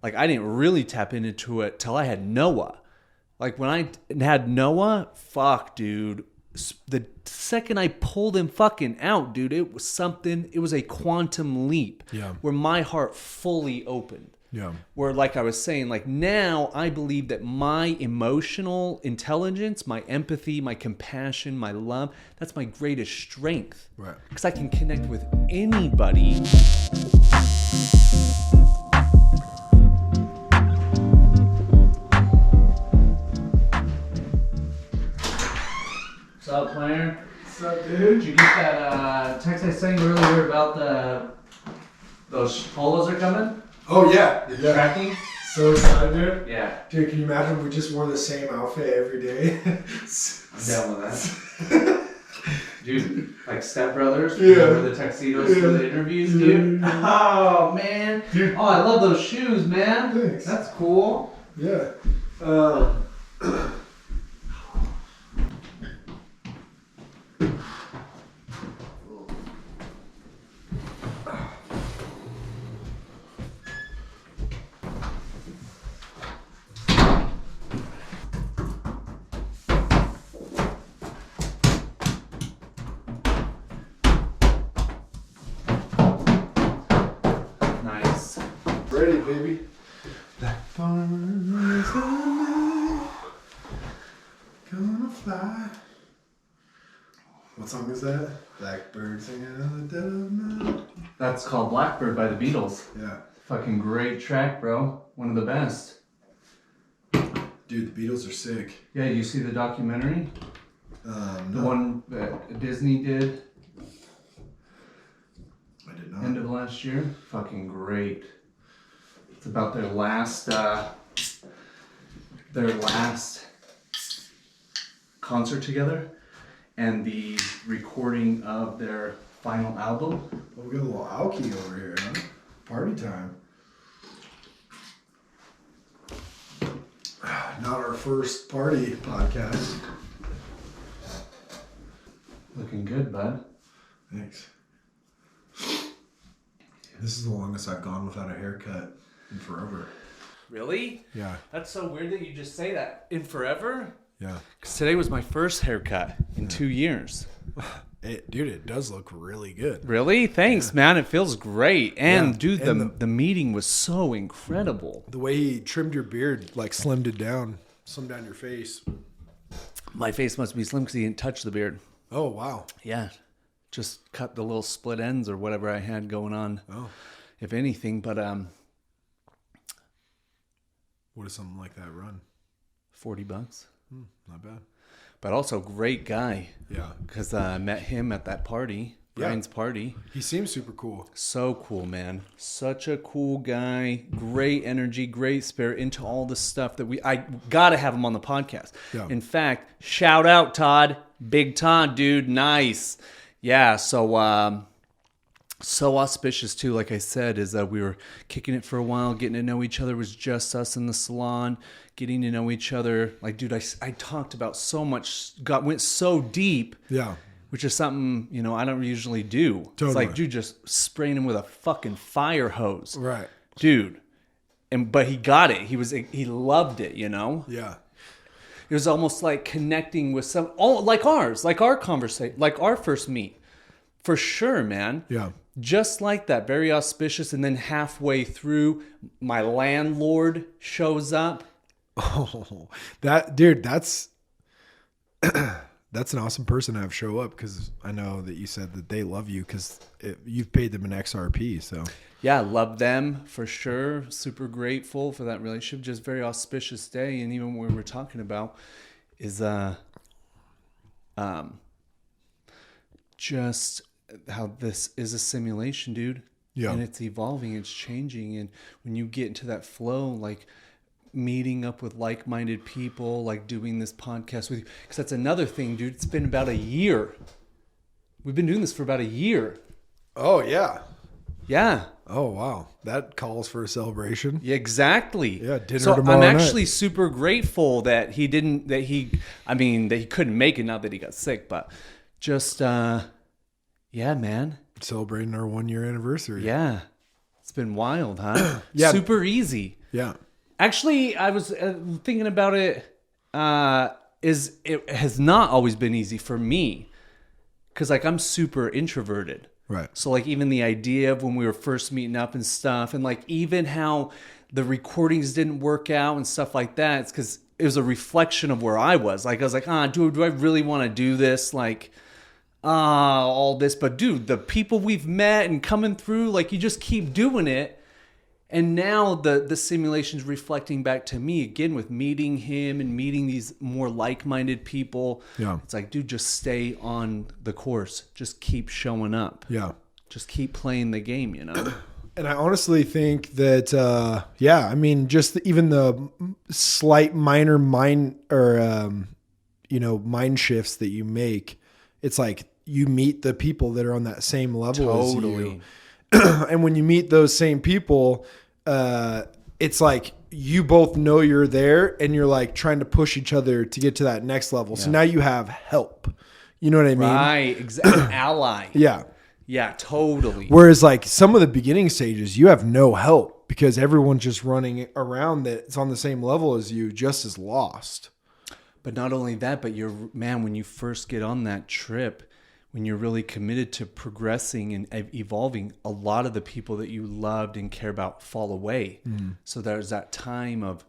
Like, I didn't really tap into it till I had Noah. Like, when I had Noah, fuck, dude. The second I pulled him fucking out, dude, it was something. It was a quantum leap. Yeah. Where my heart fully opened. Yeah. Where, like I was saying, like, now I believe that my emotional intelligence, my empathy, my compassion, my love, that's my greatest strength. Right. Because I can connect with anybody. What's up, Planner? What's up, dude? Did you get that text I sent you earlier about those polos are coming? Oh, yeah. Tracking? So excited, dude. Yeah. Dude, can you imagine if we just wore the same outfit every day? I'm down with that. Dude, like Step Brothers? Yeah. Remember the tuxedos for the interviews, dude? Oh, man. Dude. Oh, I love those shoes, man. Thanks. That's cool. Yeah. Nice. Ready, baby. Black farmers gonna fly. What song is that? Blackbird singing in the dead of night. That's called Blackbird by the Beatles. Yeah. Fucking great track, bro. One of the best. Dude, the Beatles are sick. Yeah, you see the documentary? The No, one that Disney did I did not. end of last year? Fucking great. It's about their last concert together and the recording of their final album. Well, we got a little alky over here, huh? Party time. Not our first party podcast. Looking good, bud. Thanks. This is the longest I've gone without a haircut in forever. Really? Yeah. That's so weird that you just say that. In forever? Yeah. Because today was my first haircut in 2 years. Dude, it does look really good. Really? Thanks, man. It feels great. And, Yeah. dude, And the meeting was so incredible. The way he trimmed your beard, like slimmed down your face. My face must be slim because he didn't touch the beard. Oh, wow. Yeah. Just cut the little split ends or whatever I had going on. Oh. If anything, but What does something like that run? $40. Not bad. But also great guy. Yeah. Because I met him at that party, Brian's party. He seems super cool. So cool, man. Such a cool guy. Great energy, great spirit, into all the stuff that I gotta have him on the podcast. Yeah. In fact, shout out Todd. Big Todd, dude. Nice. Yeah, so auspicious too, like I said, is that we were kicking it for a while, getting to know each other. It was just us in the salon, getting to know each other. Like, dude, I talked about so much, went so deep. Yeah. Which is something, I don't usually do. Totally. It's like, dude, just spraying him with a fucking fire hose. Right. Dude. But he got it. He loved it, Yeah. It was almost like connecting with like our conversation, like our first meet. For sure, man. Yeah. Just like that, very auspicious. And then halfway through, my landlord shows up. Oh, that's an awesome person to have show up, because I know that you said that they love you because you've paid them an XRP. So Yeah, love them for sure. Super grateful for that relationship. Just very auspicious day. And even what we were talking about is just how this is a simulation, dude. Yeah. And it's evolving, it's changing. And when you get into that flow, like meeting up with like-minded people, like doing this podcast with you, because that's another thing, dude. It's been about a year. We've been doing this for about a year. Oh, yeah. Yeah. Oh, wow. That calls for a celebration. Yeah, exactly. Yeah, dinner so tomorrow I'm night. actually super grateful that he couldn't make it now that he got sick, but just, yeah, man. Celebrating our 1 year anniversary. Yeah. It's been wild, huh? Yeah. Super easy. Yeah. Actually, I was thinking about it. It has not always been easy for me, because like I'm super introverted. Right. So like even the idea of when we were first meeting up and stuff, and like even how the recordings didn't work out and stuff like that, it's because it was a reflection of where I was. Like I was like, dude, do I really want to do this? Like, all this. But dude, the people we've met and coming through, like you just keep doing it. And now the simulation's reflecting back to me again with meeting him and meeting these more like-minded people. Yeah. It's like, dude, just stay on the course. Just keep showing up. Yeah. Just keep playing the game, you know? And I honestly think that, I mean, just even the slight minor mind shifts that you make, it's like you meet the people that are on that same level as you. And when you meet those same people, it's like you both know you're there and you're like trying to push each other to get to that next level. Yeah. So now you have help. You know what I mean? Right. Exactly. Ally. Yeah. Yeah, totally. Whereas like some of the beginning stages, you have no help because everyone's just running around that's on the same level as you, just as lost. But not only that, but when you first get on that trip, when you're really committed to progressing and evolving, a lot of the people that you loved and care about fall away. Mm-hmm. So there's that time of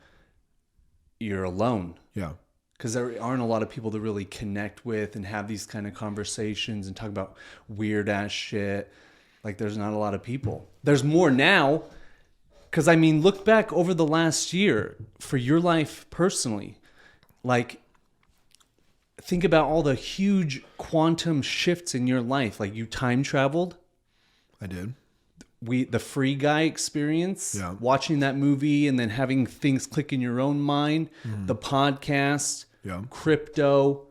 you're alone. Yeah. Because there aren't a lot of people to really connect with and have these kind of conversations and talk about weird ass shit. Like there's not a lot of people. There's more now. Because I mean, look back over the last year for your life personally. Like, think about all the huge quantum shifts in your life. Like you time traveled. I did. The Free Guy experience, watching that movie and then having things click in your own mind, the podcast, crypto,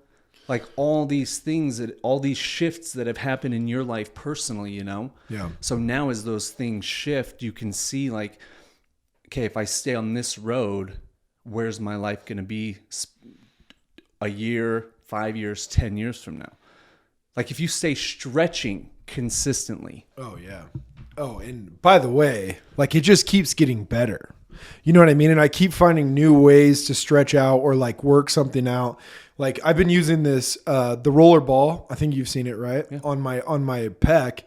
like all these things, all these shifts that have happened in your life personally, you know? Yeah. So now as those things shift, you can see like, okay, if I stay on this road, where's my life going to be a year, 5 years, 10 years from now? Like if you stay stretching consistently. Oh, yeah. Oh, and by the way, like it just keeps getting better. You know what I mean? And I keep finding new ways to stretch out or like work something out. Like I've been using this, the roller ball. I think you've seen it, right? Yeah. On my pec.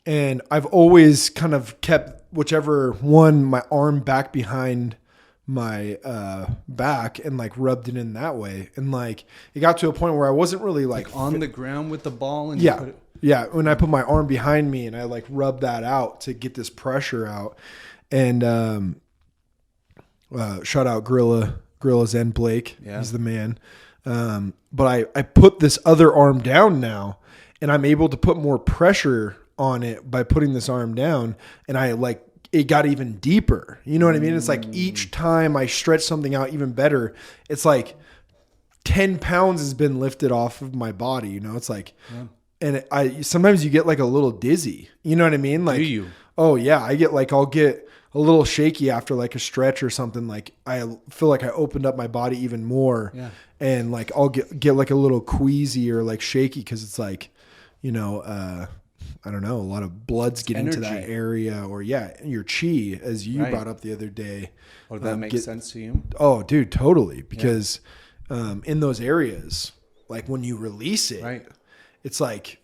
And I've always kind of kept whichever one, my arm back behind my back and like rubbed it in that way. And like it got to a point where I wasn't really like on the ground with the ball. And yeah. Yeah. When I put my arm behind me and I like rubbed that out to get this pressure out. And shout out Gorilla Zen Blake. Yeah. He's the man. But I put this other arm down now and I'm able to put more pressure on it by putting this arm down. And I like, it got even deeper. You know what I mean? It's like each time I stretch something out even better, it's like 10 pounds has been lifted off of my body. You know, it's like, and sometimes you get like a little dizzy. You know what I mean? Like, do you? Oh yeah. I'll get a little shaky after like a stretch or something. Like I feel like I opened up my body even more. Yeah. And like I'll get like a little queasy or like shaky because it's like, you know, I don't know, a lot of blood's getting to that area, or your chi, as you brought up the other day. Or that makes sense to you? Oh, dude, totally. Because in those areas, like when you release it, it's like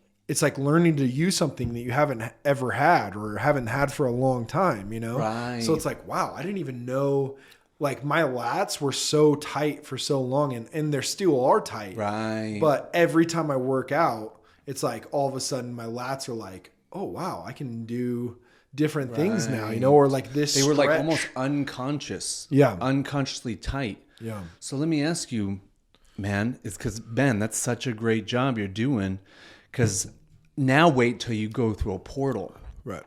learning to use something that you haven't ever had or haven't had for a long time, you know? Right. So it's like, wow, I didn't even know, like my lats were so tight for so long and they still are tight. Right. But every time I work out, it's like all of a sudden my lats are like, oh, wow, I can do different things now, you know, or like this. They were like almost unconscious. Yeah. Unconsciously tight. Yeah. So let me ask you, man, it's because, Ben, that's such a great job you're doing. Because now wait till you go through a portal. Right.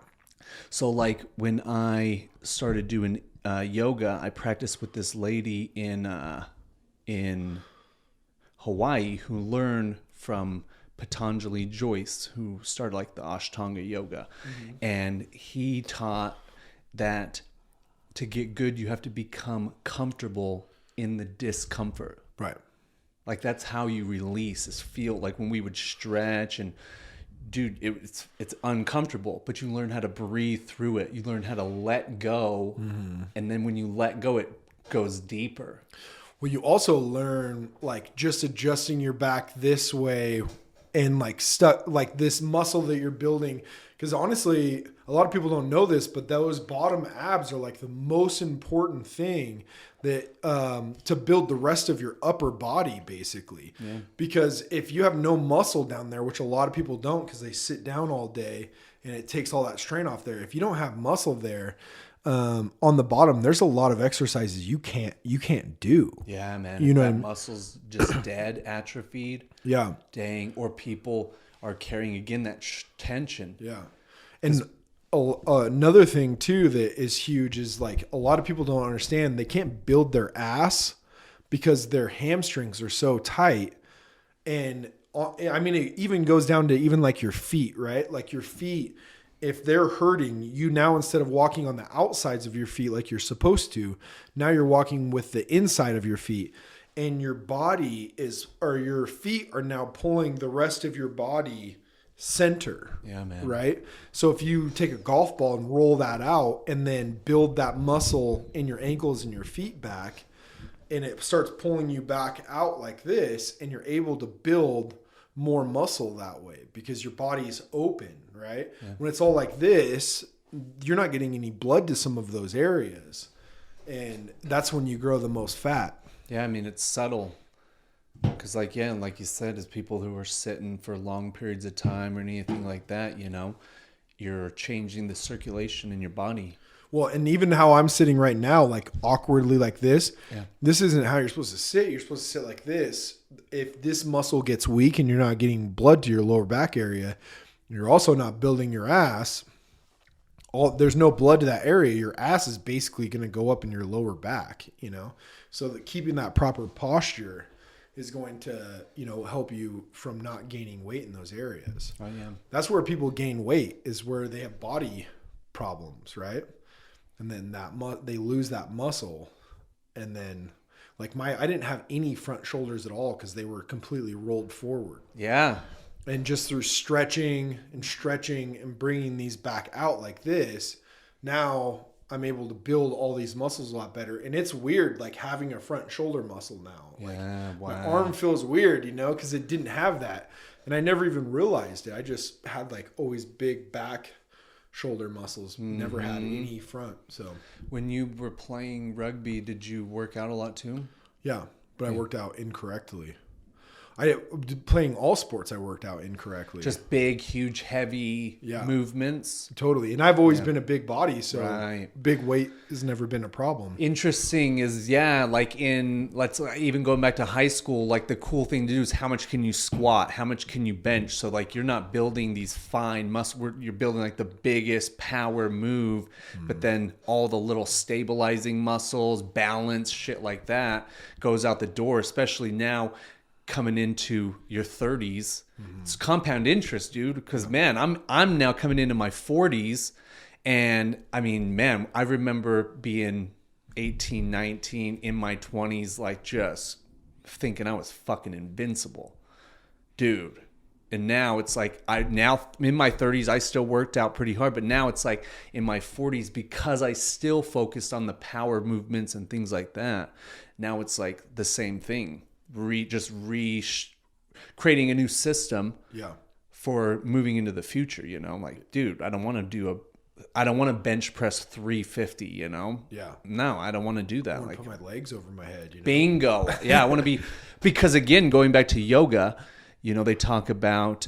So like when I started doing yoga, I practiced with this lady in Hawaii who learned from Patanjali Joyce, who started like the Ashtanga yoga. Mm-hmm. And he taught that to get good, you have to become comfortable in the discomfort. Right. Like that's how you release, is feel like when we would stretch and dude, it's uncomfortable, but you learn how to breathe through it. You learn how to let go. And then when you let go, it goes deeper. Well, you also learn like just adjusting your back this way and like stuck like this muscle that you're building. Because honestly, a lot of people don't know this, but those bottom abs are like the most important thing that to build the rest of your upper body, basically. Yeah. Because if you have no muscle down there, which a lot of people don't because they sit down all day and it takes all that strain off there. If you don't have muscle there, on the bottom, there's a lot of exercises you can't do. Yeah, man. You know, that muscle's just dead, atrophied. Yeah. Dang. Or people are carrying again that tension. Yeah. And another thing too that is huge is like a lot of people don't understand they can't build their ass because their hamstrings are so tight. And I mean, it even goes down to even like your feet, right? Like your feet, if they're hurting you now, instead of walking on the outsides of your feet like you're supposed to, now you're walking with the inside of your feet, and your body or your feet are now pulling the rest of your body center. Yeah, man. Right? So if you take a golf ball and roll that out and then build that muscle in your ankles and your feet back, and it starts pulling you back out like this, and you're able to build more muscle that way because your body's open, right? Yeah. When it's all like this, you're not getting any blood to some of those areas. And that's when you grow the most fat. Yeah, I mean, it's subtle. Because like you said, as people who are sitting for long periods of time or anything like that, you know, you're changing the circulation in your body. Well, and even how I'm sitting right now, like awkwardly like this, This isn't how you're supposed to sit. You're supposed to sit like this. If this muscle gets weak and you're not getting blood to your lower back area, you're also not building your ass. There's no blood to that area. Your ass is basically going to go up in your lower back, you know? So that keeping that proper posture is going to, you know, help you from not gaining weight in those areas. Oh, yeah. That's where people gain weight, is where they have body problems, right? And then they lose that muscle. And then like I didn't have any front shoulders at all because they were completely rolled forward. Yeah. And just through stretching and bringing these back out like this, now I'm able to build all these muscles a lot better. And it's weird, like having a front shoulder muscle now. Like, yeah, wow. My arm feels weird, you know, because it didn't have that. And I never even realized it. I just had like always big back shoulder muscles, never had any front. So when you were playing rugby, did you work out a lot too? Yeah, but I worked out incorrectly. Playing all sports, I worked out incorrectly. Just big, huge, heavy movements. Totally. And I've always been a big body, so big weight has never been a problem. Interesting is, like let's even going back to high school, like the cool thing to do is how much can you squat? How much can you bench? So like you're not building these fine muscles, you're building like the biggest power move, but then all the little stabilizing muscles, balance, shit like that goes out the door, especially now coming into your 30s. It's compound interest, dude, because man, I'm now coming into my 40s, and I mean, man, I remember being 18, 19 in my 20s, like just thinking I was fucking invincible, dude. And now it's like now in my 30s I still worked out pretty hard, but now it's like in my 40s, because I still focused on the power movements and things like that, now it's like the same thing. Creating a new system for moving into the future, you know, like, dude, I don't want to bench press 350, you know? Yeah. No, I don't want to do that. I want to put my legs over my head, you know? Bingo. Yeah. I want to be, because again, going back to yoga, you know, they talk about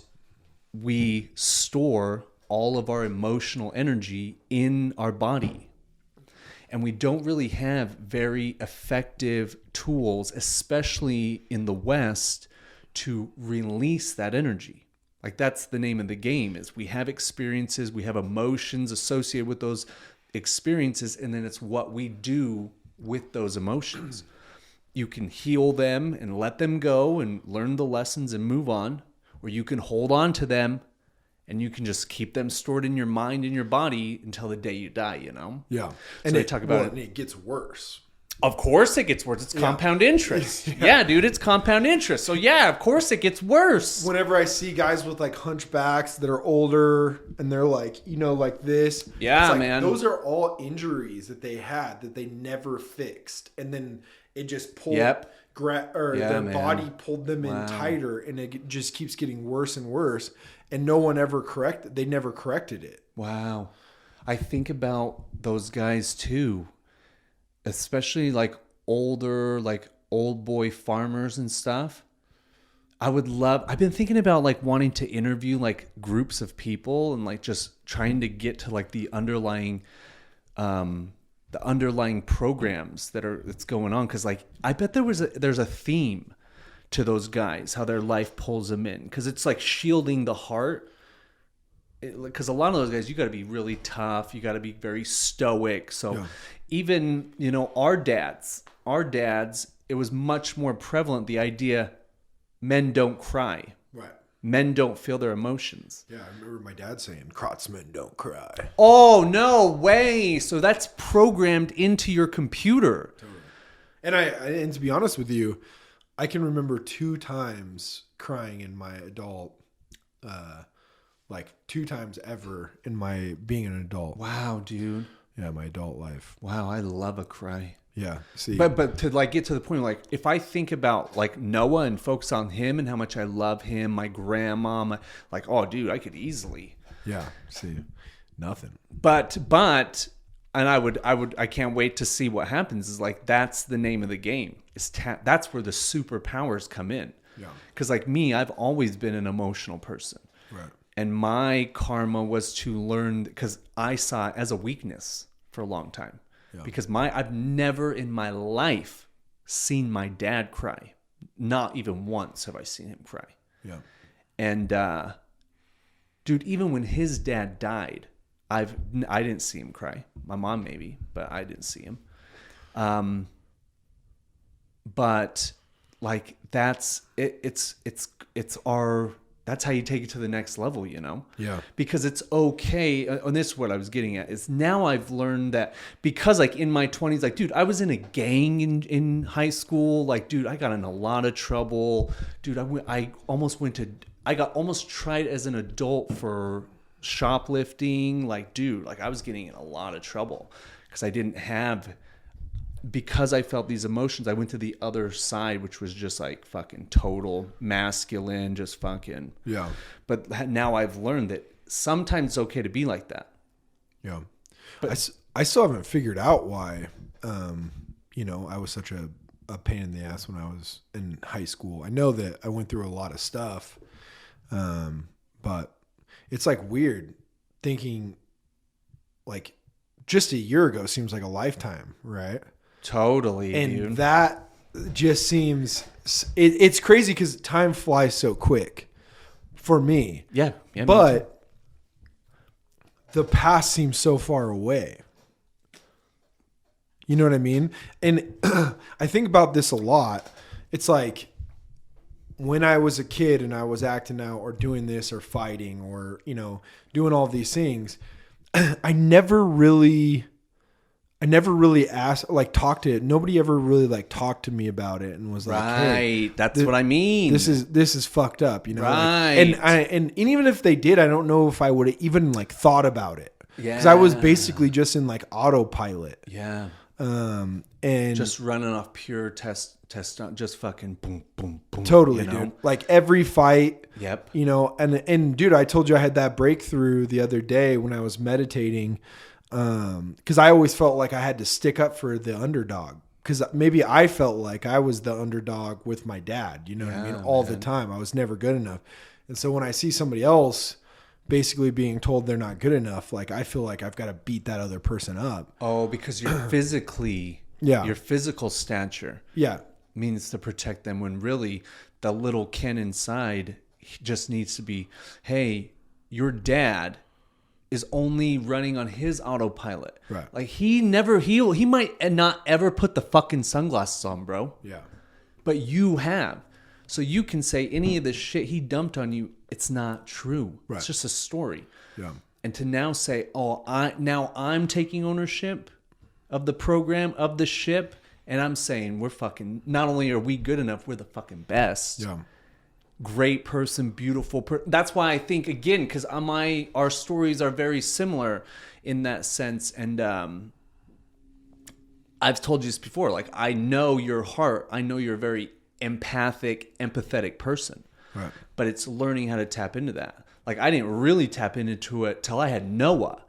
we store all of our emotional energy in our body. And we don't really have very effective tools, especially in the West, to release that energy. Like that's the name of the game, is we have experiences, we have emotions associated with those experiences, and then it's what we do with those emotions. You can heal them and let them go and learn the lessons and move on, or you can hold on to them and you can just keep them stored in your mind and your body until the day you die, you know? Yeah. And they talk about it. And it gets worse. Of course it gets worse. It's compound interest. Yeah, dude, it's compound interest. So yeah, of course it gets worse. Whenever I see guys with like hunchbacks that are older and they're like, you know, like this. Yeah, it's like, man. Those are all injuries that they had that they never fixed. And then it just pulled, their body pulled them in tighter, and it just keeps getting worse and worse. And no one ever they never corrected it. Wow. I think about those guys too. Especially like older, like old boy farmers and stuff. I've been thinking about like wanting to interview like groups of people and like just trying to get to like the underlying programs that's going on. Cause like, I bet there's a theme to those guys, how their life pulls them in. Cause it's like shielding the heart. Because a lot of those guys, you got to be really tough. You got to be very stoic. So even, you know, our dads, it was much more prevalent, the idea men don't cry. Right. Men don't feel their emotions. Yeah, I remember my dad saying, Kratzmen don't cry. Oh, no way. So that's programmed into your computer. Totally. And to be honest with you, I can remember 2 times crying in my adult like 2 times ever in my being an adult. Wow, dude. Yeah, my adult life. Wow, I love a cry. Yeah. See. But to like get to the point, like if I think about like Noah and focus on him and how much I love him, my grandma, like, oh, dude, I could easily. Yeah. See, nothing. But and I can't wait to see what happens. Is like that's the name of the game. That's where the superpowers come in. Yeah. Because like me, I've always been an emotional person. Right. And my karma was to learn, because I saw it as a weakness for a long time. Yeah. Because I've never in my life seen my dad cry. Not even once have I seen him cry. Yeah. And dude, even when his dad died, I didn't see him cry. My mom maybe, but I didn't see him. But like that's it. It's our. That's how you take it to the next level, you know? Yeah. Because it's okay. And this is what I was getting at. Is now I've learned that because like in my 20s, like, dude, I was in a gang in high school. Like, dude, I got in a lot of trouble. Dude, I got almost tried as an adult for shoplifting. Like, dude, like I was getting in a lot of trouble because because I felt these emotions, I went to the other side, which was just like fucking total masculine, just fucking. Yeah. But now I've learned that sometimes it's okay to be like that. Yeah. But I still haven't figured out why, you know, I was such a pain in the ass when I was in high school. I know that I went through a lot of stuff, but it's like weird thinking like just a year ago seems like a lifetime, right? Totally, and dude. That just seems it's crazy because time flies so quick for me. Yeah, but the past seems so far away. You know what I mean? And I think about this a lot. It's like when I was a kid and I was acting out or doing this or fighting or, you know, doing all these things, I never really asked, like, talked to it. Nobody ever really like talked to me about it and was like, right. Hey, that's what I mean. This is fucked up, you know? Right. Like, and even if they did, I don't know if I would have even like thought about it. Yeah. Cause I was basically just in like autopilot. Yeah. And just running off pure test, just fucking boom, boom, boom. Totally, you know? dude. Like every fight, yep. You know, and dude, I told you I had that breakthrough the other day when I was meditating. Cause I always felt like I had to stick up for the underdog. Cause maybe I felt like I was the underdog with my dad, you know what I mean? All the time. I was never good enough. And so when I see somebody else basically being told they're not good enough, like I feel like I've got to beat that other person up. Oh, because you're physically, your physical stature means to protect them when really the little Ken inside just needs to be, hey, your dad is only running on his autopilot. Right. Like he might not ever put the fucking sunglasses on, bro. Yeah. But you have. So you can say any of the shit he dumped on you, it's not true. Right. It's just a story. Yeah. And to now say, oh, I'm taking ownership of the program, of the ship, And I'm saying we're fucking, not only are we good enough, we're the fucking best. Yeah. Great person, beautiful person. That's why I think, again, because our stories are very similar in that sense. And I've told you this before. Like, I know your heart. I know you're a very empathic, empathetic person. Right. But it's learning how to tap into that. Like, I didn't really tap into it till I had Noah.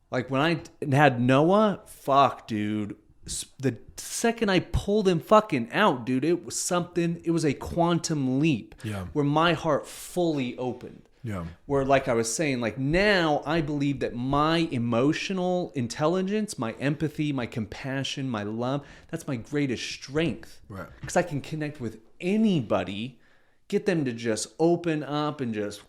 Like, when I had Noah, fuck, dude. The second I pulled him fucking out, dude, it was something. It was a quantum leap. Yeah. Where my heart fully opened. Yeah. Where, like I was saying, like, now I believe that my emotional intelligence, my empathy, my compassion, my love, that's my greatest strength. Right. Because I can connect with anybody, get them to just open up and just,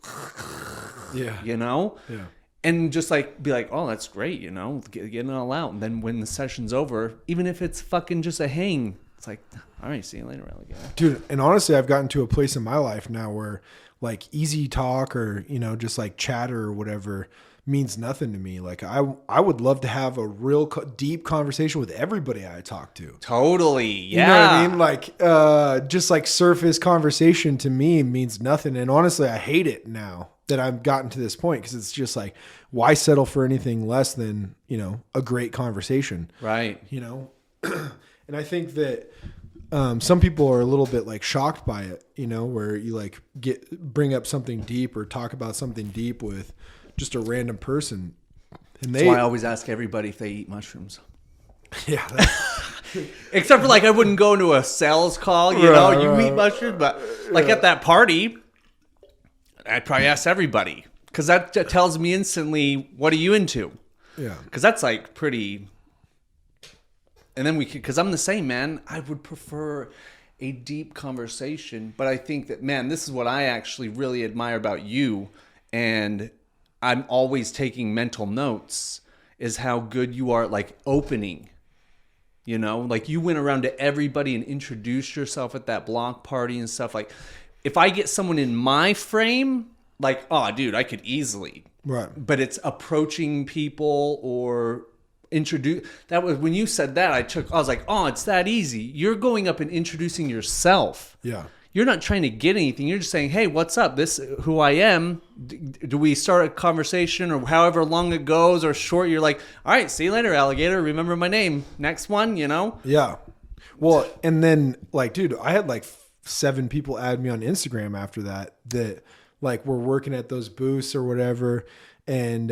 Yeah. you know? Yeah. And just like, be like, oh, that's great, you know, get it all out. And then when the session's over, even if it's fucking just a hang, it's like, all right, see you later, alligator. Dude, and honestly, I've gotten to a place in my life now where like easy talk or, you know, just like chatter or whatever means nothing to me. Like I would love to have a real deep conversation with everybody I talk to. Totally. Yeah. You know what I mean? Like, just like surface conversation to me means nothing. And honestly, I hate it now that I've gotten to this point, because it's just like, why settle for anything less than, you know, a great conversation? Right. You know? And I think that some people are a little bit like shocked by it, you know, where you like bring up something deep or talk about something deep with just a random person. And That's why I always ask everybody if they eat mushrooms. yeah, Except for like, I wouldn't go into a sales call, you know, you eat mushrooms, but like at that party, I'd probably ask everybody, because that tells me instantly, what are you into? yeah, Because that's like pretty. And then because I'm the same, man, I would prefer a deep conversation. But I think that, man, this is what I actually really admire about you. And I'm always taking mental notes, is how good you are at like opening. You know, like you went around to everybody and introduced yourself at that block party and stuff. Like, if I get someone in my frame, like, oh, dude, I could easily. right. But it's approaching people or introduce. That was when you said that, I was like, oh, it's that easy. You're going up and introducing yourself. Yeah. You're not trying to get anything. You're just saying, hey, what's up? This who I am. Do we start a conversation, or however long it goes or short? You're like, all right, see you later, alligator. Remember my name. Next one, you know? Yeah. Well, and then like, dude, I had like 7 people add me on Instagram after that like were working at those booths or whatever. And,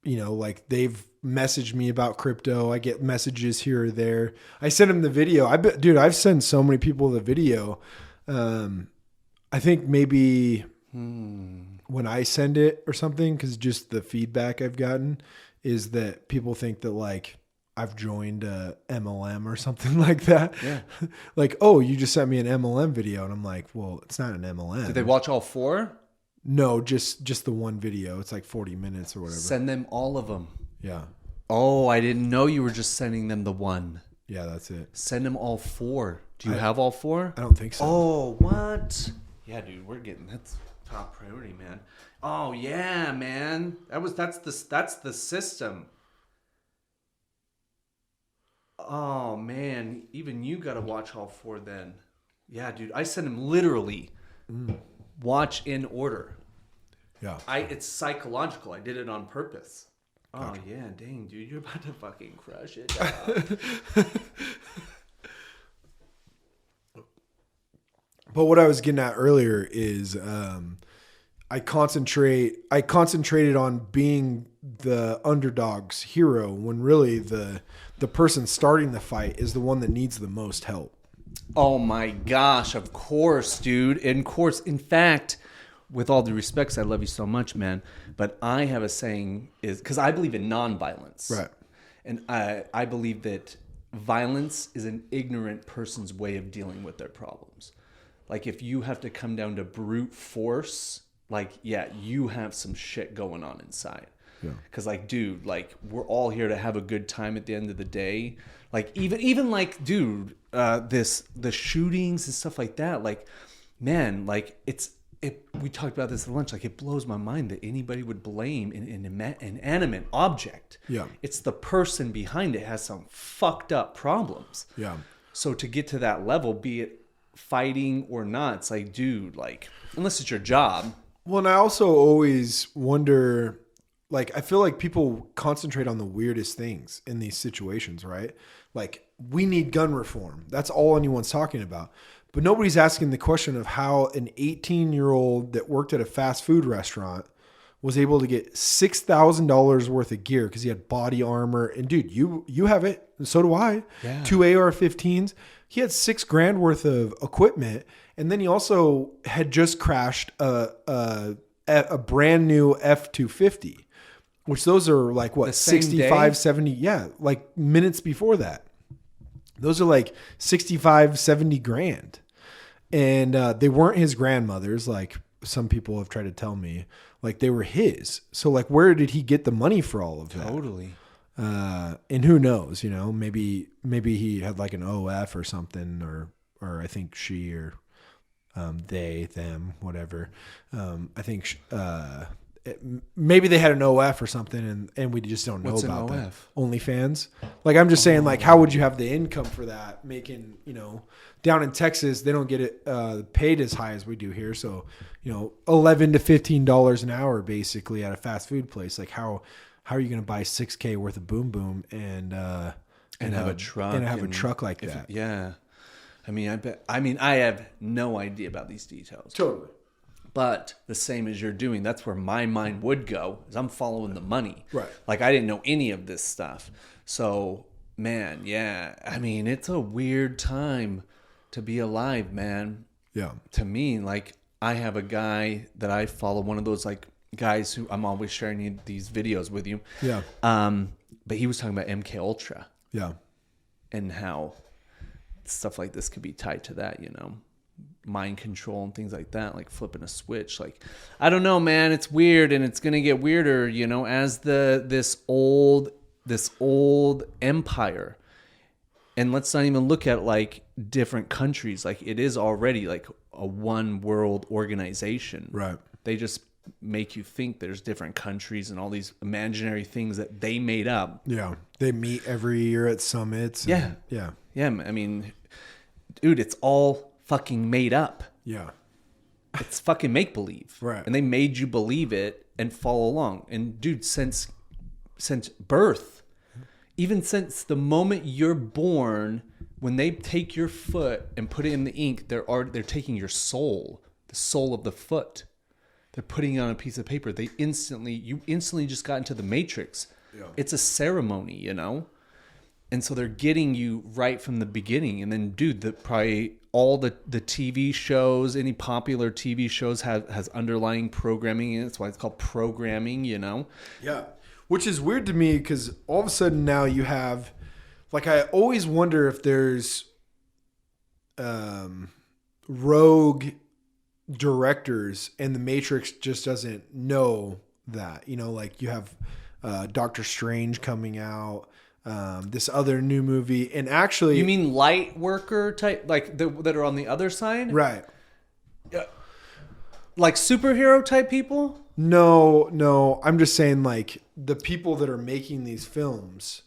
you know, like they've messaged me about crypto. I get messages here or there. I sent them the video. Dude, I've sent so many people the video. I think maybe when I send it or something, because just the feedback I've gotten is that people think that like I've joined a MLM or something like that. Yeah. Like, oh, you just sent me an MLM video. And I'm like, well, it's not an MLM. Did they watch all 4? No, just the one video. It's like 40 minutes or whatever. Send them all of them. Yeah. Oh, I didn't know you were just sending them the one. Yeah, that's it. Send them all 4. Do you have all 4? I don't think so. Oh, what? Yeah, dude, that's top priority, man. Oh yeah, man. That's the system. Oh man, even you got to watch all 4 then. Yeah, dude, I send them literally watch in order. Yeah. It's psychological. I did it on purpose. Oh yeah, dang, dude, you're about to fucking crush it. But what I was getting at earlier is I concentrated on being the underdog's hero when really the person starting the fight is the one that needs the most help. Oh my gosh, of course, dude. In fact, with all due respects, I love you so much, man. But I have a saying is, because I believe in nonviolence. Right. And I believe that violence is an ignorant person's way of dealing with their problems. Like, if you have to come down to brute force, like, yeah, you have some shit going on inside. Yeah. Because, like, dude, like, we're all here to have a good time at the end of the day. Like, even like, dude, the shootings and stuff like that, like, man, like, we talked about this at lunch. Like, it blows my mind that anybody would blame an inanimate object. Yeah. It's the person behind it has some fucked up problems. Yeah. So to get to that level, be it fighting or not, it's like, dude, like, unless it's your job. Well, and I also always wonder, like, I feel like people concentrate on the weirdest things in these situations, right? Like, we need gun reform. That's all anyone's talking about. But nobody's asking the question of how an 18-year-old that worked at a fast food restaurant was able to get $6,000 worth of gear because he had body armor. And dude, you have it, and so do I. Yeah. 2 AR-15s. He had $6,000 worth of equipment, and then he also had just crashed a brand new F-250, which those are like what, 65, 70, yeah, like minutes before that. Those are like 65, 70 grand. And they weren't his grandmother's, like some people have tried to tell me. Like, they were his. So, like, where did he get the money for all of that? Totally. And who knows, you know, maybe he had like an OF or something, or I think she or they, them, whatever. I think maybe they had an OF or something, and we just don't know What's about an that. OF? OnlyFans. Like, I'm just saying, like, how would you have the income for that? Making, you know, down in Texas, they don't get it paid as high as we do here. So, you know, $11 to $15 an hour basically at a fast food place. Like, how are you going to buy $6,000 worth of boom boom and have a truck a truck like that? Yeah. I have no idea about these details. Totally. But the same as you're doing, that's where my mind would go, is I'm following the money. Right. Like, I didn't know any of this stuff. So, man, yeah. I mean, it's a weird time to be alive, man. Yeah. To me, like, I have a guy that I follow, one of those, like, guys who I'm always sharing these videos with you. Yeah. But he was talking about MK Ultra. Yeah. And how stuff like this could be tied to that, you know, mind control and things like that, like flipping a switch. Like, I don't know, man, it's weird, and it's going to get weirder, you know, as this old empire. And let's not even look at like different countries. Like, it is already like a one world organization. Right. They just make you think there's different countries and all these imaginary things that they made up. Yeah. They meet every year at summits. Yeah. Yeah. Yeah. I mean, dude, it's all fucking made up. Yeah. It's fucking make believe. Right. And they made you believe it and follow along. And dude, since birth, even since the moment you're born, when they take your foot and put it in the ink, they're taking your soul, the soul of the foot. They're putting it on a piece of paper. You instantly just got into the matrix. Yeah. It's a ceremony, you know? And so they're getting you right from the beginning. And then, dude, probably all the TV shows, any popular TV shows has underlying programming in it. That's why it's called programming, you know? Yeah. Which is weird to me because all of a sudden now you have, like, I always wonder if there's rogue directors and the Matrix just doesn't know that, you know, like you have Doctor Strange coming out, this other new movie, and actually, you mean light worker type, like that are on the other side, right? Like superhero type people? No, I'm just saying, like, the people that are making these films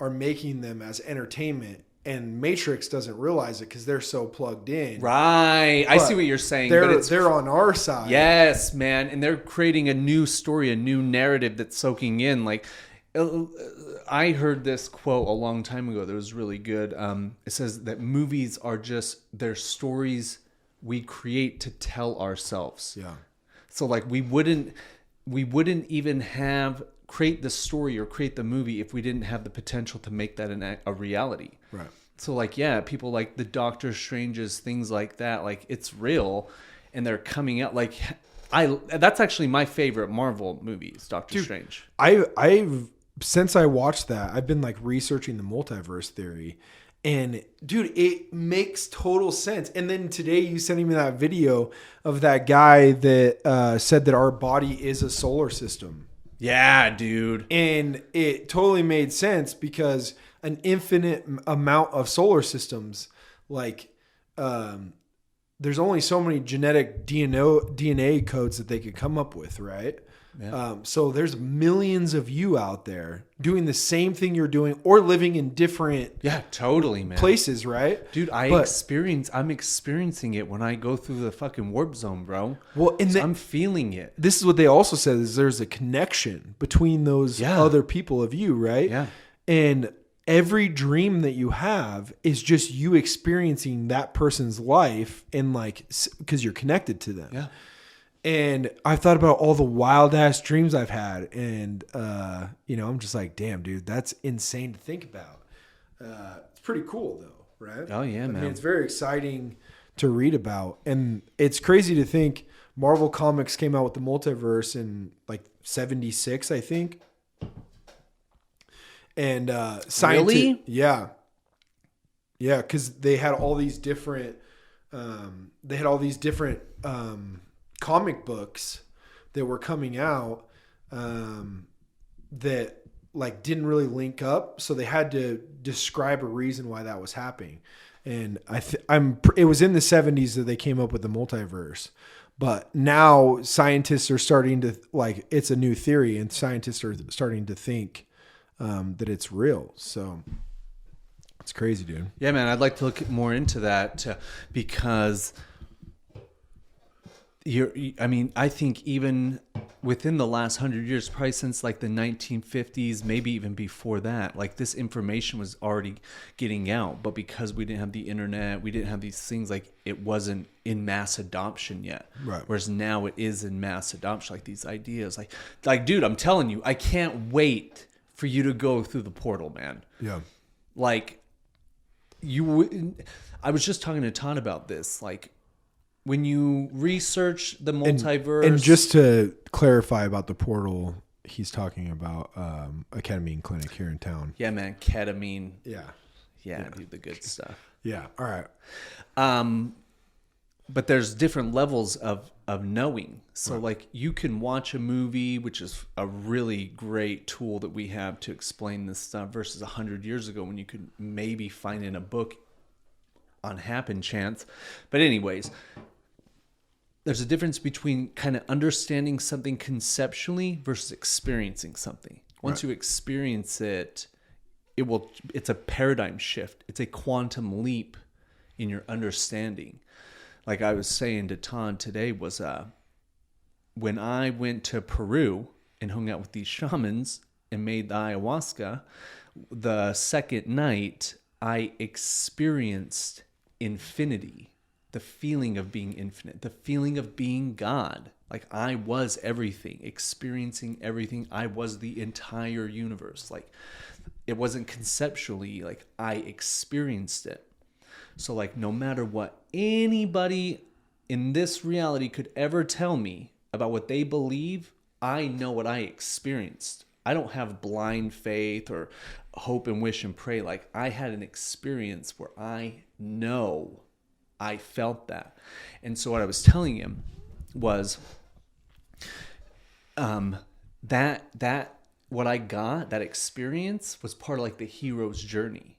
are making them as entertainment. And Matrix doesn't realize it because they're so plugged in. Right. I see what you're saying. They're on our side. Yes, man. And they're creating a new story, a new narrative that's soaking in. Like, I heard this quote a long time ago that was really good. It says that movies are they're stories we create to tell ourselves. Yeah. So, like, we wouldn't even create the story or create the movie if we didn't have the potential to make that a reality. Right. So, like, yeah, people like the Doctor Stranges, things like that, like, it's real, and they're coming out. Like, that's actually my favorite Marvel movies, Doctor Strange. I've since I watched that, I've been like researching the multiverse theory, and dude, it makes total sense. And then today you sent me that video of that guy that said that our body is a solar system. Yeah, dude. And it totally made sense because an infinite amount of solar systems, like, there's only so many genetic DNA codes that they could come up with, right? Yeah. So there's millions of you out there doing the same thing you're doing or living in different Yeah, totally, man. places, right? Dude, I'm experiencing it when I go through the fucking warp zone, bro. Well, and I'm feeling it. this is what they also said is there's a connection between those other people of you, right? Yeah. And every dream that you have is just you experiencing that person's life and like, because you're connected to them. Yeah. And I've thought about all the wild ass dreams I've had. And, I'm just like, damn, dude, that's insane to think about. It's pretty cool though, right? Oh yeah, man. I mean, it's very exciting to read about. And it's crazy to think Marvel Comics came out with the multiverse in like 76, I think. And Really? Yeah. Yeah, because they had all these different comic books that were coming out that like didn't really link up, so they had to describe a reason why that was happening. And it was in the 70s that they came up with the multiverse. But now scientists are starting to like, it's a new theory and scientists are starting to think that it's real. So it's crazy, dude. Yeah, man. I'd like to look more into that because I think even within the last 100 years, probably since like the 1950s, maybe even before that, like this information was already getting out. But because we didn't have the internet, we didn't have these things, like it wasn't in mass adoption yet. Right. Whereas now it is in mass adoption, like these ideas. Like, dude, I'm telling you, I can't wait for you to go through the portal, man. Yeah. Like, I was just talking to Todd about this. Like, when you research the multiverse, and just to clarify about the portal, he's talking about a ketamine clinic here in town. yeah, man, ketamine, Yeah. dude, the good stuff. Yeah. All right. But there's different levels of knowing. So like you can watch a movie, which is a really great tool that we have to explain this stuff, versus 100 years ago when you could maybe find in a book on happen chance. But anyways, there's a difference between kind of understanding something conceptually versus experiencing something. Once you experience it, it's a paradigm shift. It's a quantum leap in your understanding. Like I was saying to Todd today was when I went to Peru and hung out with these shamans and made the ayahuasca, the second night I experienced infinity, the feeling of being infinite, the feeling of being God. Like I was everything, experiencing everything. I was the entire universe. Like it wasn't conceptually, like I experienced it. So like no matter what anybody in this reality could ever tell me about what they believe, I know what I experienced. I don't have blind faith or hope and wish and pray. Like I had an experience where I know I felt that. And so what I was telling him was that what I got, that experience was part of like the hero's journey.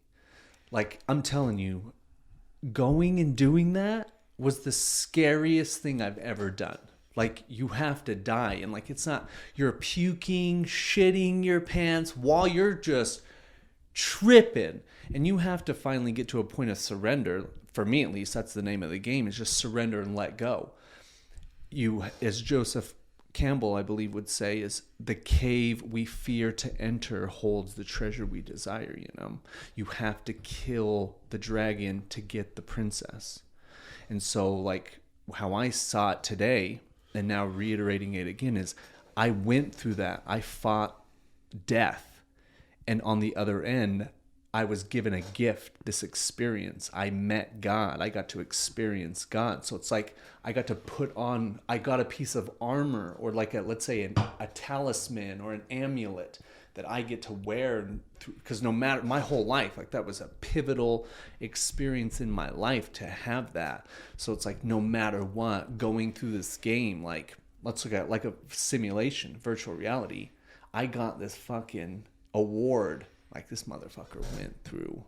Like I'm telling you, going and doing that was the scariest thing I've ever done. Like you have to die, and like it's not, you're puking, shitting your pants while you're just tripping, and you have to finally get to a point of surrender. For me at least, that's the name of the game, is just surrender and let go. You, as Joseph Campbell, I believe, would say, is the cave we fear to enter holds the treasure we desire, you know? You have to kill the dragon to get the princess. And so, like, how I saw it today, and now reiterating it again, is I went through that. I fought death. And on the other end, I was given a gift, this experience. I met God. I got to experience God. So it's like I got a piece of armor, or like let's say a talisman or an amulet that I get to wear, because no matter my whole life, like that was a pivotal experience in my life to have that. So it's like no matter what, going through this game, like let's look at like a simulation, virtual reality. I got this fucking award. Like this motherfucker went through,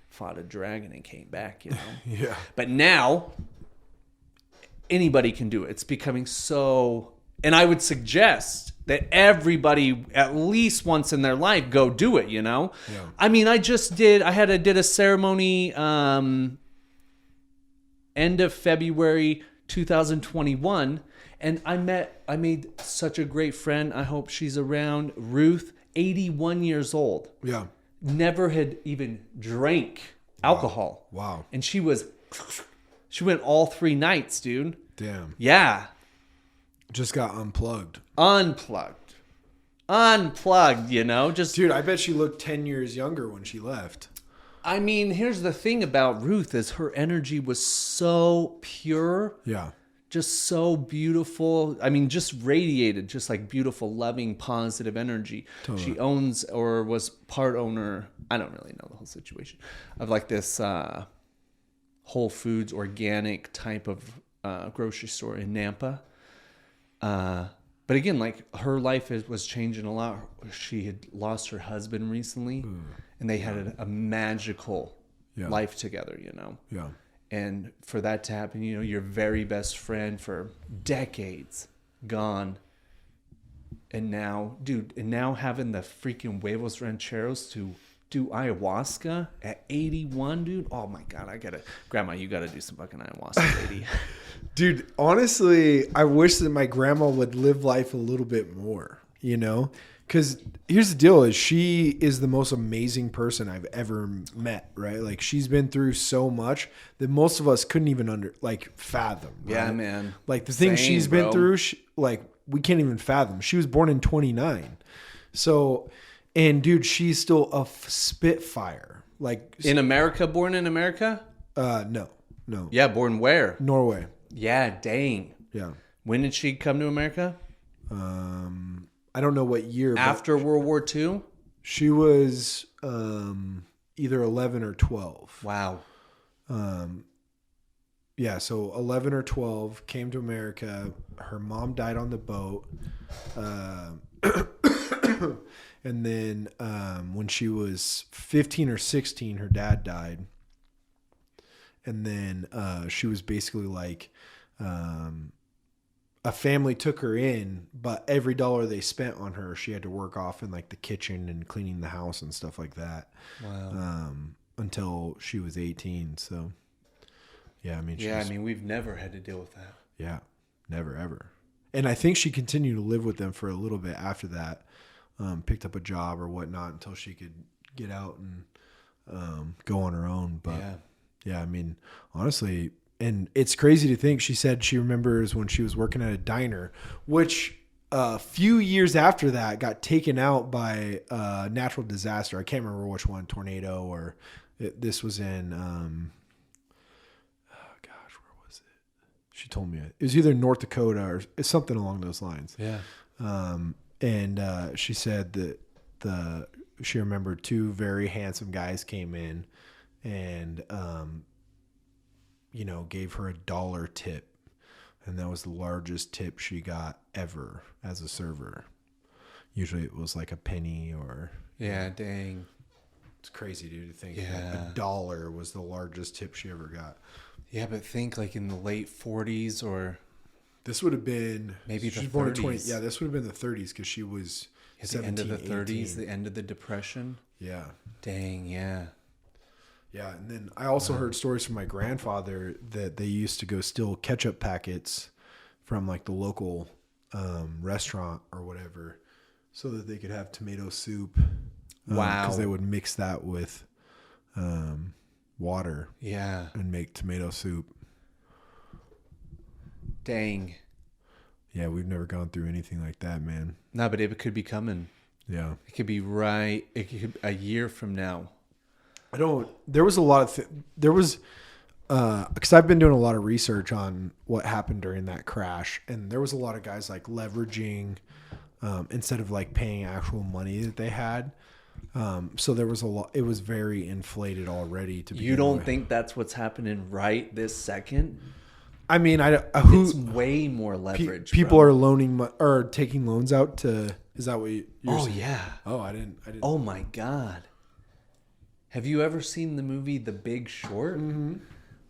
fought a dragon and came back, you know? Yeah. But now anybody can do it. It's becoming so, and I would suggest that everybody at least once in their life go do it, you know? Yeah. I mean, I did a ceremony end of February 2021, and I made such a great friend. I hope she's around. Ruth, 81 years old. Yeah. Never had even drank alcohol. Wow. And she went all 3 nights, dude. Damn. Yeah. Just got unplugged. Unplugged, you know? Just Dude, I bet she looked 10 years younger when she left. I mean, here's the thing about Ruth is her energy was so pure. Yeah. Just so beautiful. I mean, just radiated just like beautiful, loving, positive energy. Totally. She owns or was part owner. I don't really know the whole situation of like this Whole Foods organic type of grocery store in Nampa. But again, like her life was changing a lot. She had lost her husband recently, and they had a magical life together, you know? Yeah. And for that to happen, you know, your very best friend for decades gone. And now, dude, having the freaking huevos rancheros to do ayahuasca at 81, dude. Oh my God, Grandma, you gotta do some fucking ayahuasca, lady. Dude, honestly, I wish that my grandma would live life a little bit more, you know? Because here's the deal is she is the most amazing person I've ever met, right? Like she's been through so much that most of us couldn't even fathom. Right? Yeah, man. Like the things she's been through, we can't even fathom. She was born in 29. So, and dude, she's still a spitfire. Like born in America? No. Yeah, born where? Norway. Yeah, dang. Yeah. When did she come to America? I don't know what year. After World War II? She was either 11 or 12. Wow. Yeah, so 11 or 12, came to America. Her mom died on the boat. And then when she was 15 or 16, her dad died. And then she was basically like... a family took her in, but every dollar they spent on her, she had to work off in like the kitchen and cleaning the house and stuff like that. Wow. Until she was 18. So, yeah, I mean, we've never had to deal with that. Yeah, never, ever. And I think she continued to live with them for a little bit after that, picked up a job or whatnot until she could get out and go on her own. But yeah, I mean, honestly, and it's crazy to think she said she remembers when she was working at a diner, which a few years after that got taken out by a natural disaster. I can't remember which one, tornado or this was in, where was it? She told me it was either North Dakota or something along those lines. Yeah. And she said that she remembered 2 very handsome guys came in and, gave her $1 tip. And that was the largest tip she got ever as a server. Usually it was like a penny or... Yeah, dang. It's crazy, dude, to think that $1 was the largest tip she ever got. Yeah, but think like in the late 40s or... This would have been... Maybe she the was born 30s. In 20... Yeah, this would have been the 30s because she was 17, the end of the 30s, 18. the end of the Depression. Yeah. Dang, yeah. Yeah, and then I also heard stories from my grandfather that they used to go steal ketchup packets from like the local restaurant or whatever so that they could have tomato soup. Wow. Because they would mix that with water. Yeah. And make tomato soup. Dang. Yeah, we've never gone through anything like that, man. No, but it could be coming. Yeah. It could be it could a year from now. There was a lot of, because I've been doing a lot of research on what happened during that crash. And there was a lot of guys like leveraging, instead of like paying actual money that they had. So there was it was very inflated already to be. You don't think that's what's happening right this second? I mean, it's way more leverage. People are loaning or taking loans out to, is that what you're saying? Yeah. Oh, I didn't. Oh my God. Have you ever seen the movie The Big Short? Mm-hmm.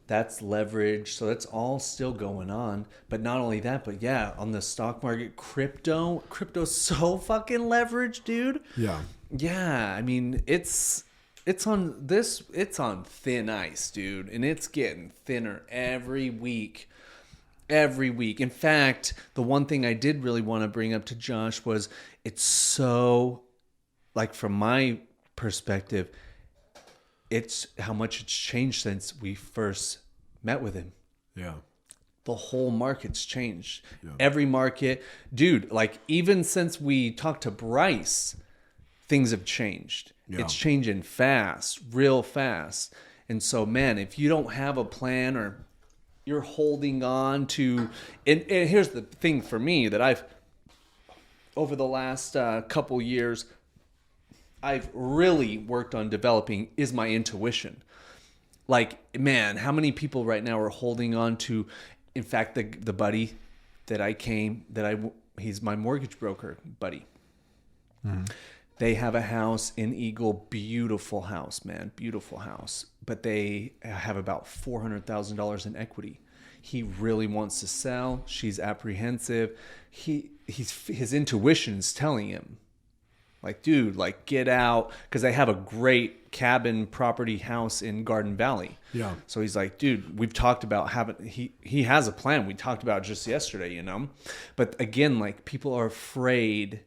That's leverage. So that's all still going on. But not only that, but yeah, on the stock market, crypto's so fucking leveraged, dude. Yeah. Yeah, I mean, it's on thin ice, dude, and it's getting thinner every week. Every week. In fact, the one thing I did really want to bring up to Josh was it's so, like, from my perspective, it's how much it's changed since we first met with him. Yeah. The whole market's changed. Yeah. Every market, dude, like, even since we talked to Bryce, things have changed. Yeah. It's changing fast, real fast. And so, man, if you don't have a plan or you're holding on to, and here's the thing for me that I've, over the last couple years, I've really worked on developing is my intuition. Like, man, how many people right now are holding on to, in fact, the buddy he's my mortgage broker buddy. Mm-hmm. They have a house in Eagle, beautiful house, man, beautiful house. But they have about $400,000 in equity. He really wants to sell. She's apprehensive. His intuition is telling him, like, dude, like, get out, because they have a great cabin property house in Garden Valley. Yeah. So he's like, dude, we've talked about he has a plan. We talked about it just yesterday, you know. But again, like, people are afraid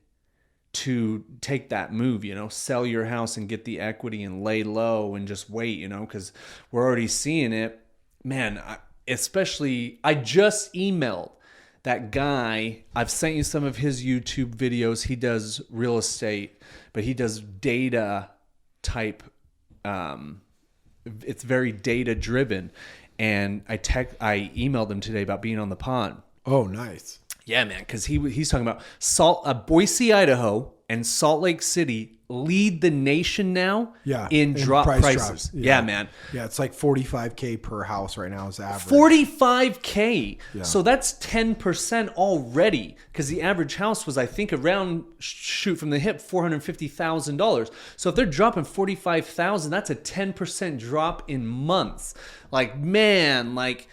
to take that move, you know, sell your house and get the equity and lay low and just wait, you know, because we're already seeing it. Man, I just emailed that guy. I've sent you some of his YouTube videos. He does real estate, but he does data type. It's very data driven. And I emailed him today about being on the pond. Oh, nice. Yeah, man, because he's talking about Boise, Idaho, and Salt Lake City lead the nation now in drop prices. Yeah, man. Yeah, it's like $45K per house right now is average. $45K. Yeah. So that's 10% already, because the average house was, I think, around, shoot from the hip, $450,000. So if they're dropping $45,000, that's a 10% drop in months. Like, man, like,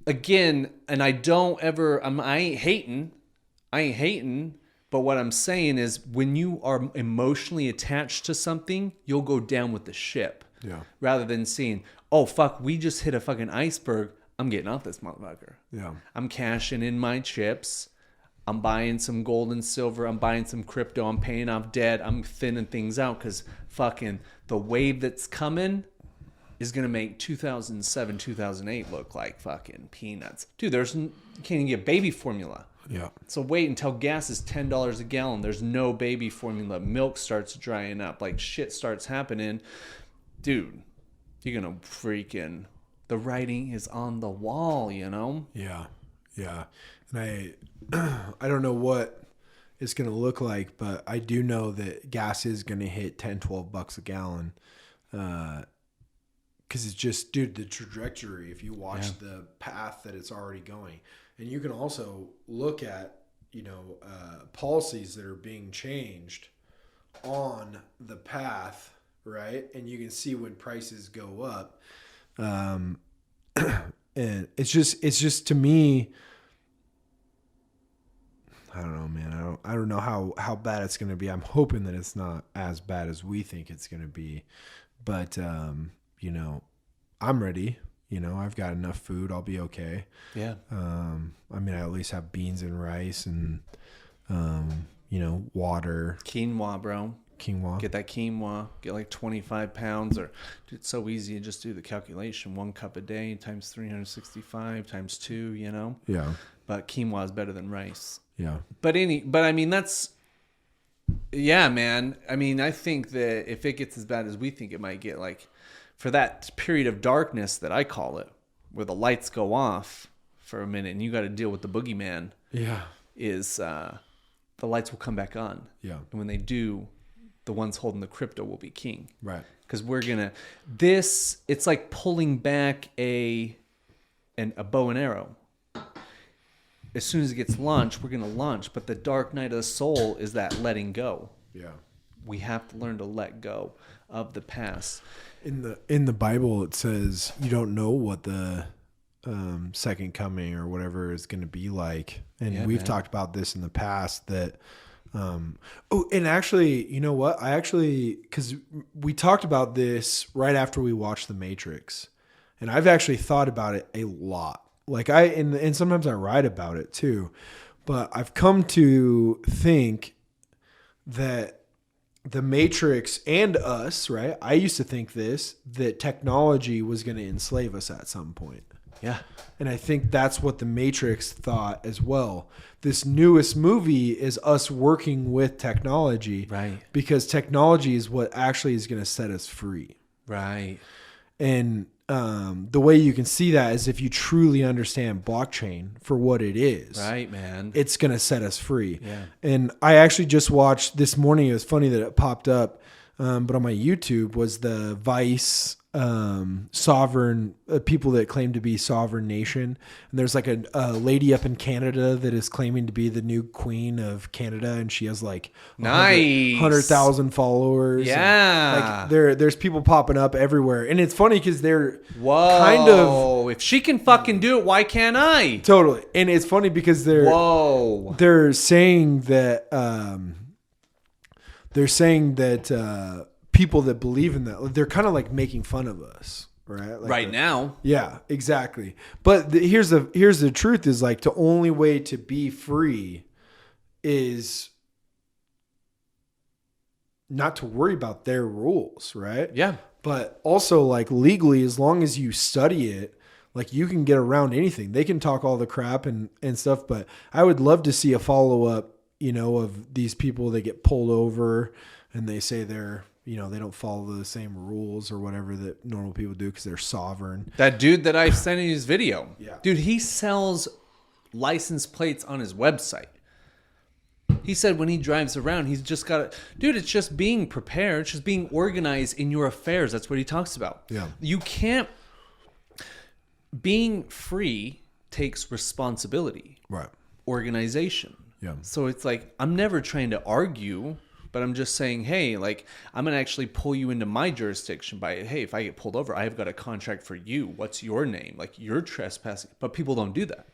again, and I ain't hating, but what I'm saying is when you are emotionally attached to something, you'll go down with the ship. Yeah. Rather than seeing, oh, fuck, we just hit a fucking iceberg. I'm getting off this motherfucker. Yeah. I'm cashing in my chips. I'm buying some gold and silver. I'm buying some crypto. I'm paying off debt. I'm thinning things out because fucking the wave that's coming is going to make 2007, 2008 look like fucking peanuts. Dude, you can't even get baby formula. Yeah. So wait until gas is $10 a gallon. There's no baby formula. Milk starts drying up. Like, shit starts happening. Dude, you're going to the writing is on the wall, you know? Yeah. Yeah. And I don't know what it's going to look like, but I do know that gas is going to hit $10-12 a gallon. Because it's just, dude, the trajectory, if you watch the path that it's already going. And you can also look at, you know, policies that are being changed on the path, right? And you can see when prices go up. And it's just to me, I don't know, man. I don't know how bad it's going to be. I'm hoping that it's not as bad as we think it's going to be. But, you know, I'm ready. You know, I've got enough food. I'll be okay. Yeah. I mean, I at least have beans and rice and, you know, water. Quinoa, bro. Quinoa. Get that quinoa. Get like 25 pounds. Or it's so easy to just do the calculation. 1 cup a day times 365 times 2, you know? Yeah. But quinoa is better than rice. Yeah. But I mean, that's, yeah, man. I mean, I think that if it gets as bad as we think it might get, like, for that period of darkness that I call it, where the lights go off for a minute and you got to deal with the boogeyman, is the lights will come back on. Yeah. And when they do, the ones holding the crypto will be king. Right. Because it's like pulling back a bow and arrow. As soon as it gets launched, we're going to launch. But the dark night of the soul is that letting go. Yeah. We have to learn to let go of the past. In the Bible, it says you don't know what the second coming or whatever is going to be like, and we've talked about this in the past. That and actually, you know what? Because we talked about this right after we watched The Matrix, and I've actually thought about it a lot. Like and sometimes I write about it too, but I've come to think that The Matrix and us, right? I used to think that technology was going to enslave us at some point. Yeah. And I think that's what The Matrix thought as well. This newest movie is us working with technology. Right. Because technology is what actually is going to set us free. Right. And the way you can see that is if you truly understand blockchain for what it is. Right, man. It's going to set us free. Yeah. And I actually just watched this morning. It was funny that it popped up, but on my YouTube was the Vice sovereign people that claim to be sovereign nation. And there's like a lady up in Canada that is claiming to be the new queen of Canada, and she has like 100,000 followers. Yeah. Like there's people popping up everywhere, and it's funny because they're Whoa. kind of, if she can fucking do it, why can't I? totally. And it's funny because they're saying that people that believe in that, they're kind of like making fun of us, right? Like now. Yeah, exactly. But here's the truth is like the only way to be free is not to worry about their rules, right? Yeah. But also like legally, as long as you study it, like you can get around anything. They can talk all the crap and stuff, but I would love to see a follow-up, of these people that get pulled over and they say they're, they don't follow the same rules or whatever that normal people do because they're sovereign. That dude that I sent in his video. Yeah. Dude, he sells license plates on his website. He said when he drives around, he's just got to... Dude, it's just being prepared. It's just being organized in your affairs. That's what he talks about. Yeah. You can't... Being free takes responsibility. Right. Organization. Yeah. So it's like, I'm never trying to argue, but I'm just saying, hey, like, I'm going to actually pull you into my jurisdiction by, hey, if I get pulled over, I've got a contract for you. What's your name? Like, you're trespassing. But people don't do that.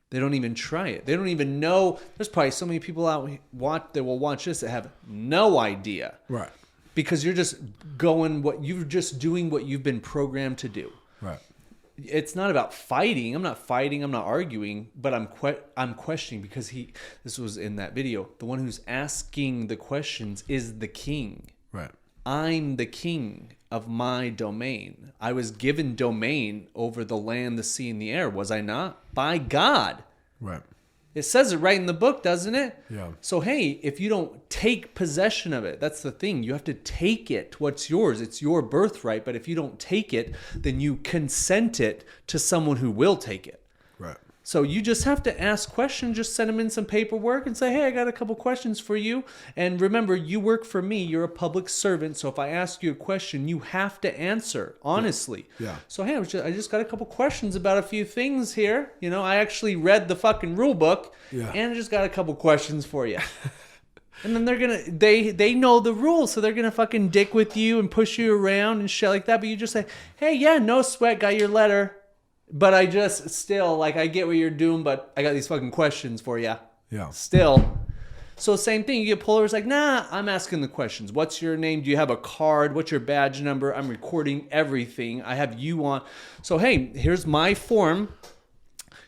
They don't even try it. They don't even know. There's probably so many people out that will watch this that have no idea. Right. Because you're just doing what you've been programmed to do. Right. It's not about fighting. I'm not fighting. I'm not arguing, but I'm questioning because this was in that video. The one who's asking the questions is the king. Right. I'm the king of my domain. I was given domain over the land, the sea, and the air. Was I not? By God. Right. It says it right in the book, doesn't it? Yeah. So, hey, if you don't take possession of it, that's the thing. You have to take it. What's yours? It's your birthright. But if you don't take it, then you consent it to someone who will take it. Right. So you just have to ask questions. Just send them in some paperwork and say, hey, I got a couple questions for you. And remember, you work for me. You're a public servant. So if I ask you a question, you have to answer honestly. Yeah. So, hey, I just got a couple questions about a few things here. I actually read the fucking rule book. Yeah. And I just got a couple questions for you. And then they know the rules. So they're going to fucking dick with you and push you around and shit like that. But you just say, hey, yeah, no sweat. Got your letter. But I just still, I get what you're doing, but I got these fucking questions for you. Yeah. Still. So same thing. You get pulled over. It's like, nah, I'm asking the questions. What's your name? Do you have a card? What's your badge number? I'm recording everything. I have you on. So, hey, here's my form.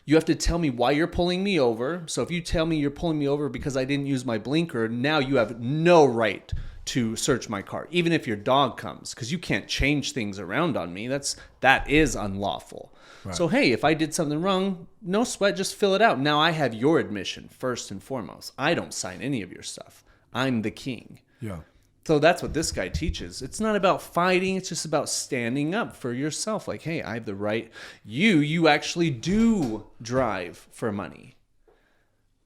You have to tell me why you're pulling me over. So if you tell me you're pulling me over because I didn't use my blinker, now you have no right to search my car, even if your dog comes, because you can't change things around on me. That is unlawful. Right. So, hey, if I did something wrong, no sweat, just fill it out. Now I have your admission first and foremost. I don't sign any of your stuff. I'm the king. Yeah. So that's what this guy teaches. It's not about fighting. It's just about standing up for yourself. Like, hey, I have the right. You actually do drive for money.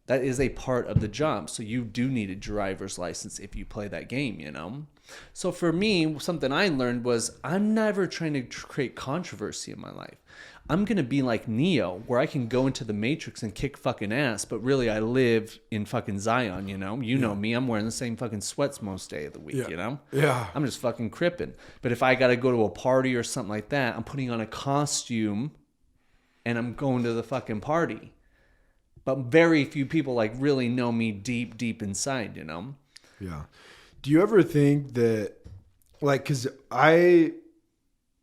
That is a part of the job. So you do need a driver's license if you play that game, So for me, something I learned was I'm never trying to create controversy in my life. I'm going to be like Neo, where I can go into the Matrix and kick fucking ass, but really I live in fucking Zion, you know? You know me, I'm wearing the same fucking sweats most day of the week, you know? Yeah. I'm just fucking crippin'. But if I got to go to a party or something like that, I'm putting on a costume and I'm going to the fucking party. But very few people like really know me deep, deep inside, you know? Yeah. Do you ever think that, like, because I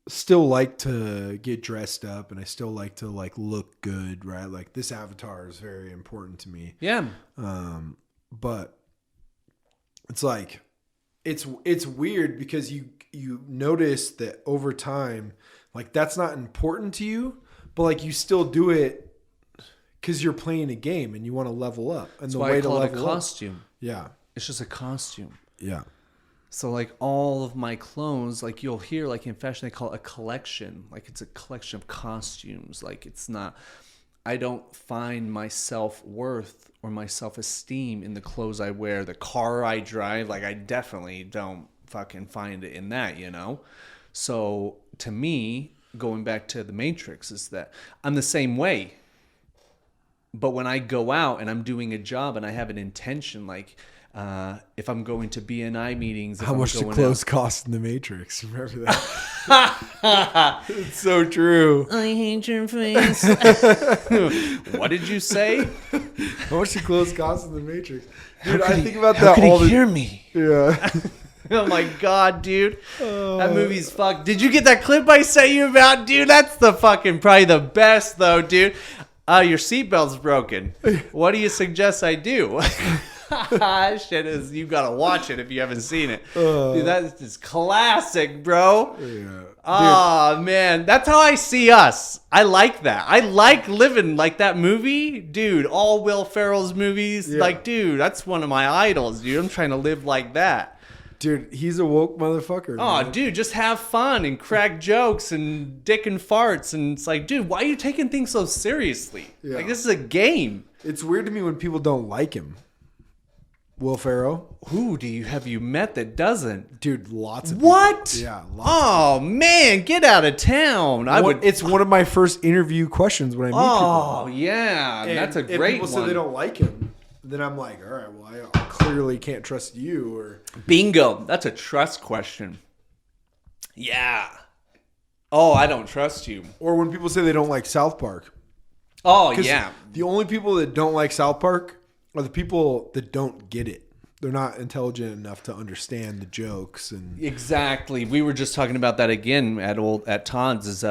still like to get dressed up and I still like to like look good, right? Like this avatar is very important to me. Yeah. But it's like, it's weird because you notice that over time, like that's not important to you, but like you still do it because you're playing a game and you want to level up. And That's why I call it a costume. Yeah. It's just a costume. Yeah. So like all of my clothes, like you'll hear like in fashion, they call it a collection. Like it's a collection of costumes. Like it's not, I don't find my self-worth or my self-esteem in the clothes I wear, the car I drive. Like I definitely don't fucking find it in that, you know? So to me, going back to the Matrix is that I'm the same way. But when I go out and I'm doing a job and I have an intention, like, if I'm going to BNI meetings, how much do clothes cost in the Matrix? Remember that? It's so true. I hate your face. What did you say? How much do clothes cost in the Matrix? Dude, I think about that all the time. Hear me? Yeah. Oh my god, dude. That movie's fucked. Did you get that clip I sent you about, dude? That's the fucking probably the best though, dude. Your seatbelt's broken. What do you suggest I do? Shit is, you gotta watch it if you haven't seen it. Dude, that is just classic, bro. Yeah. Oh man, that's how I see us. I like that. I like living like that movie, dude. All Will Ferrell's movies, like, dude, that's one of my idols, dude. I'm trying to live like that. Dude, he's a woke motherfucker. Oh, man. dude, just have fun and crack jokes and dick and farts. And it's like, dude, why are you taking things so seriously? Yeah. Like, this is a game. It's weird to me when people don't like him. Will Ferrell? Who have you met that doesn't? Dude, lots of What? people. Yeah, lots. Oh, man, get out of town. It's one of my first interview questions when I meet people. Oh, yeah. And That's a if great people one. say they don't like him, then I'm like, all right, well, I clearly can't trust you. Or Bingo. That's a trust question. Yeah. Oh, I don't trust you. Or when people say they don't like South Park. Oh, yeah. The only people that don't like South Park are the people that don't get it. They're not intelligent enough to understand the jokes. And Exactly. We were just talking about that again at Todd's.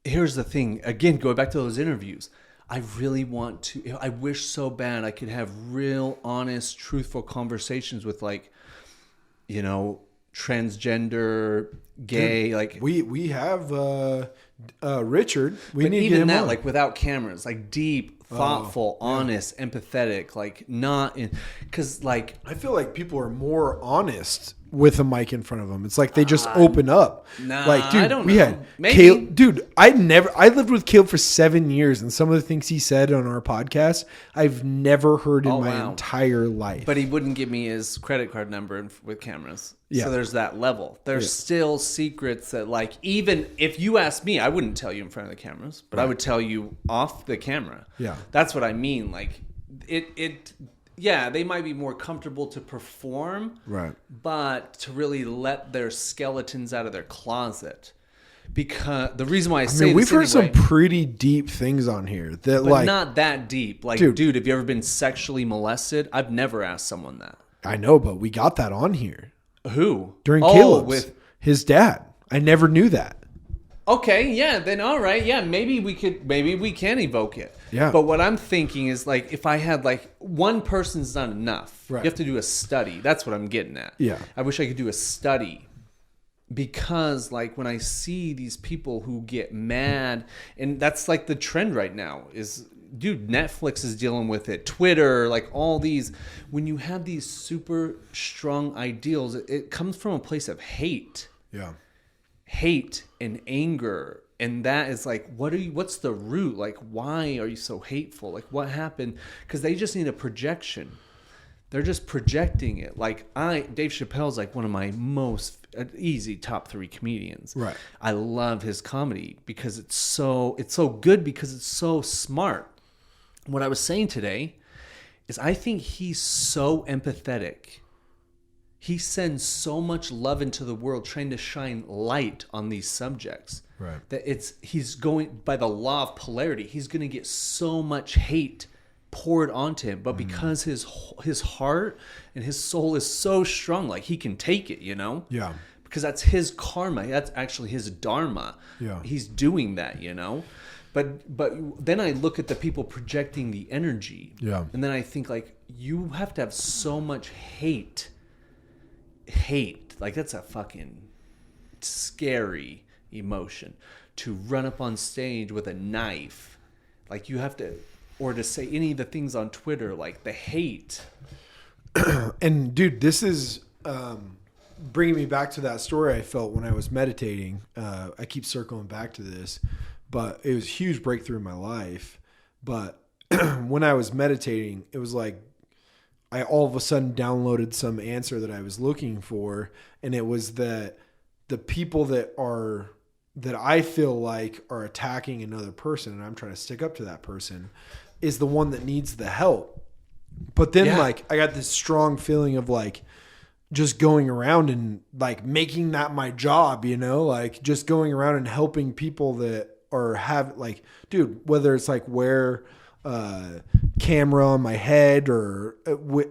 Here's the thing. Again, going back to those interviews. I really want to. I wish so bad I could have real, honest, truthful conversations with, like, you know, transgender, gay, dude, like we have Richard. We but need to get even him that, on. like without cameras, like deep, thoughtful, honest, empathetic, like not in, because like I feel like people are more honest with a mic in front of them. It's like they just open up. Nah, like, dude, I don't we know. had Maybe. Caleb. Dude, I lived with Caleb for 7 years, and some of the things he said on our podcast, I've never heard in my entire life. But he wouldn't give me his credit card number with cameras. Yeah. So there's that level. There's still secrets that, like, even if you asked me, I wouldn't tell you in front of the cameras, but I would tell you off the camera. Yeah. That's what I mean. Like, yeah, they might be more comfortable to perform, Right. but to really let their skeletons out of their closet. Because the reason why I say we've this heard anyway, some pretty deep things on here that, but like, not that deep. Like, Dude. dude, have you ever been sexually molested? I've never asked someone that. I know, but we got that on here Who? during Caleb's with his dad. I never knew that. okay, yeah, then all right, yeah, maybe we can evoke it. Yeah. But what I'm thinking is, like, if I had, like, one person's not enough. Right. You have to do a study. That's what I'm getting at. Yeah. I wish I could do a study. Because, like, when I see these people who get mad, and that's like the trend right now is, dude, Netflix is dealing with it, Twitter, like all these, when you have these super strong ideals, it comes from a place of hate. Yeah. Hate and anger. And that is like, what's the root? Like, why are you so hateful? Like, what happened? Because they just need a projection. They're just projecting it. Like Dave Chappelle's like one of my most easy top 3 comedians. Right. I love his comedy because it's so good because it's so smart. What I was saying today is I think he's so empathetic. He sends so much love into the world trying to shine light on these subjects. Right. That he's going by the law of polarity. He's going to get so much hate poured onto him, but because his heart and his soul is so strong, like he can take it, you know? Yeah. Because that's his karma. That's actually his dharma. Yeah. He's doing that, you know? But then I look at the people projecting the energy. Yeah. And then I think like you have to have so much hate. Like that's a fucking scary emotion to run up on stage with a knife. Like you have to, or to say any of the things on Twitter, like the hate. And dude, this is bringing me back to that story I felt when I was meditating. I keep circling back to this, but it was a huge breakthrough in my life. But when I was meditating, it was like I all of a sudden downloaded some answer that I was looking for. And it was that the people that I feel like are attacking another person, and I'm trying to stick up to that person, is the one that needs the help. But then like I got this strong feeling of like just going around and like making that my job, you know, like just going around and helping people that are like, dude, whether it's like wear camera on my head or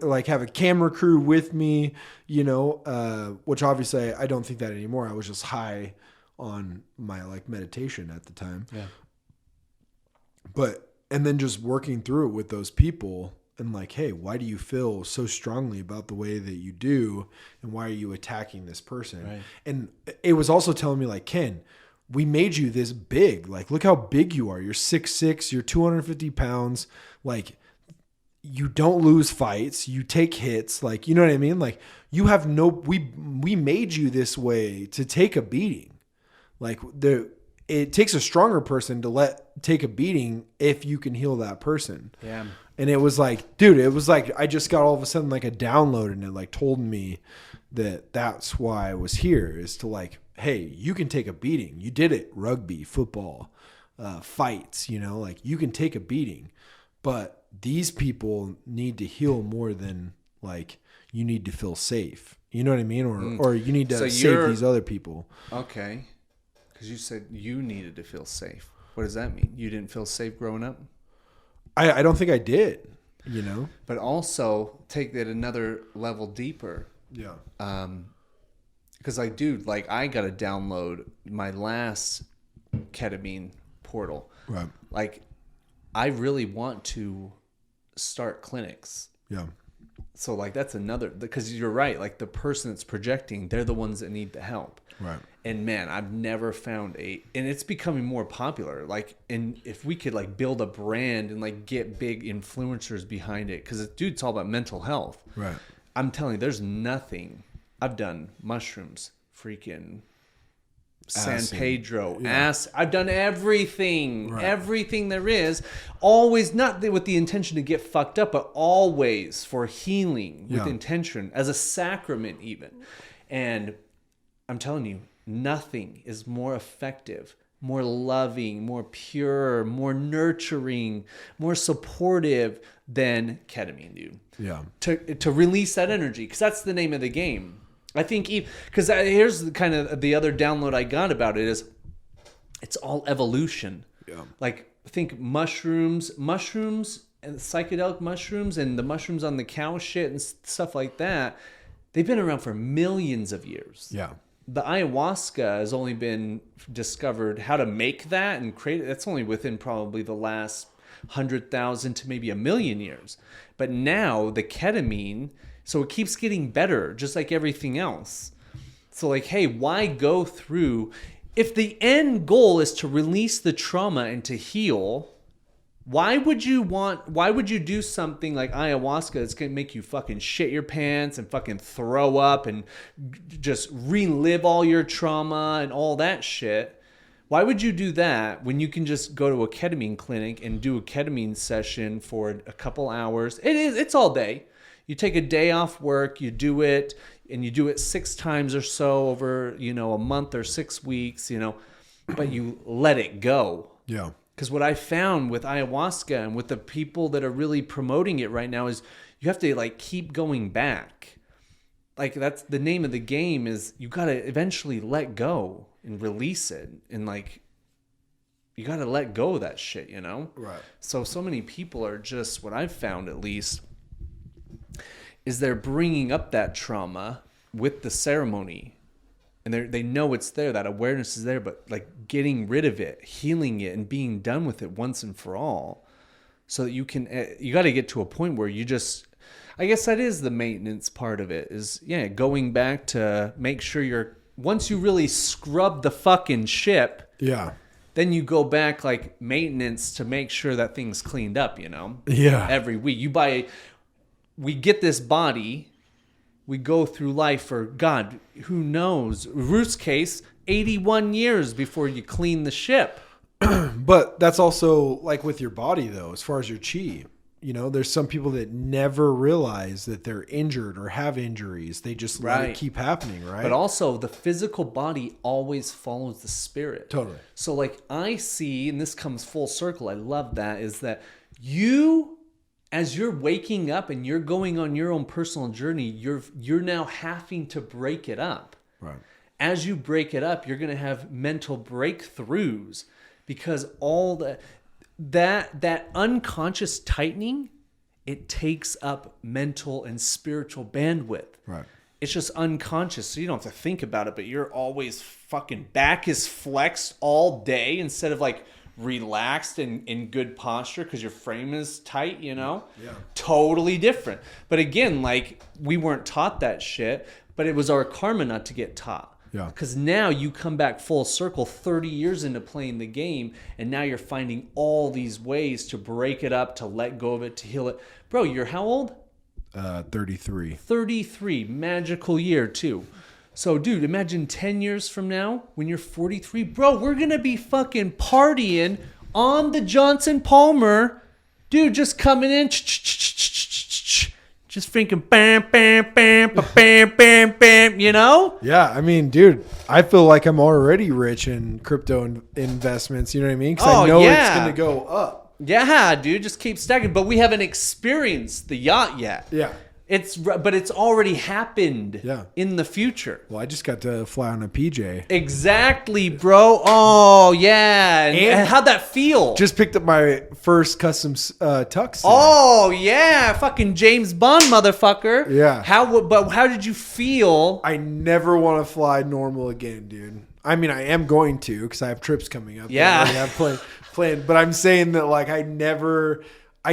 like have a camera crew with me, you know, which obviously I don't think that anymore. I was just high on my like meditation at the time. Yeah. And then just working through it with those people and like, hey, why do you feel so strongly about the way that you do? And why are you attacking this person? Right. And it was also telling me like, Ken, we made you this big. Like, look how big you are. You're 6'6", you're 250 pounds. Like, you don't lose fights. You take hits. Like, you know what I mean? Like, you have we made you this way to take a beating. Like, it takes a stronger person to take a beating if you can heal that person. Yeah. And it was like, dude, it was like I just got all of a sudden like a download, and it like told me that that's why I was here, is to like, hey, you can take a beating. You did it. Rugby, football, fights, you know, like you can take a beating, but these people need to heal more than like you need to feel safe. You know what I mean? Or you need to save these other people. Okay. Because you said you needed to feel safe. What does that mean? You didn't feel safe growing up? I don't think I did, you know? But also take that another level deeper. Yeah. Because like, dude, like I got to download my last ketamine portal. Right. Like I really want to start clinics. Yeah. So like that's another, because you're right. Like the person that's projecting, they're the ones that need the help. Right. And man, I've never found and it's becoming more popular. Like, and if we could like build a brand and like get big influencers behind it, because dude, it's all about mental health. Right. I'm telling you, there's nothing. I've done mushrooms, freaking San Pedro, I've done everything, everything there is. Always not with the intention to get fucked up, but always for healing with intention, as a sacrament even. And I'm telling you, nothing is more effective, more loving, more pure, more nurturing, more supportive than ketamine, dude. Yeah. To release that energy, because that's the name of the game. I think, because here's the kind of the other download I got about it is, it's all evolution. Yeah. Like think mushrooms and psychedelic mushrooms and the mushrooms on the cow shit and stuff like that. They've been around for millions of years. Yeah. The ayahuasca has only been discovered how to make that and create it. That's only within probably the last 100,000 to maybe 1 million years. But now the ketamine, so it keeps getting better, just like everything else. So like, hey, why go through, if the end goal is to release the trauma and to heal, why would you do something like ayahuasca that's going to make you fucking shit your pants and fucking throw up and just relive all your trauma and all that shit? Why would you do that when you can just go to a ketamine clinic and do a ketamine session for a couple hours? It's all day. You take a day off work, you do it, and you do it 6 times or so over, a month or 6 weeks, but you let it go. Yeah. Because what I found with ayahuasca and with the people that are really promoting it right now is you have to like keep going back. Like that's the name of the game is you got to eventually let go and release it. And like, you got to let go of that shit, Right. So many people are just, what I've found at least, is they're bringing up that trauma with the ceremony. And they know it's there, that awareness is there, but like getting rid of it, healing it, and being done with it once and for all. So that you got to get to a point where you just, I guess that is the maintenance part of it is, going back to make sure once you really scrub the fucking ship. Yeah. Then you go back like maintenance to make sure that thing's cleaned up, Yeah. Every week. We get this body. We go through life for, God, who knows? Ruth's case, 81 years before you clean the ship. But that's also like with your body, though, as far as your chi. There's some people that never realize that they're injured or have injuries. They just let it keep happening, right? But also, the physical body always follows the spirit. Totally. So, like, I see, and this comes full circle, I love that, is that you... As you're waking up and you're going on your own personal journey, you're now having to break it up. Right. As you break it up, you're going to have mental breakthroughs because all that unconscious tightening, it takes up mental and spiritual bandwidth. Right. It's just unconscious, so you don't have to think about it, but you're always fucking back is flexed all day instead of like relaxed and in good posture because your frame is tight, Yeah. Totally different. But again, like we weren't taught that shit, but it was our karma not to get taught. Yeah. Because now you come back full circle 30 years into playing the game, and now you're finding all these ways to break it up, to let go of it, to heal it. Bro, you're how old? 33. 33. Magical year, too. So, dude, imagine 10 years from now, when you're 43, bro, we're going to be fucking partying on the Johnson Palmer. Dude, just coming in, just thinking, bam, bam, bam, bam, bam, bam, Yeah, I mean, dude, I feel like I'm already rich in crypto investments, you know what I mean? Because I know it's going to go up. Yeah, dude, just keep stacking. But we haven't experienced the yacht yet. Yeah. But it's already happened in the future. Well, I just got to fly on a PJ. Exactly, bro. Oh, yeah. And how'd that feel? Just picked up my first custom tux. Oh, yeah. Fucking James Bond, motherfucker. Yeah. How did you feel? I never want to fly normal again, dude. I mean, I am going to because I have trips coming up. Yeah. I have planned. But I'm saying that, like, I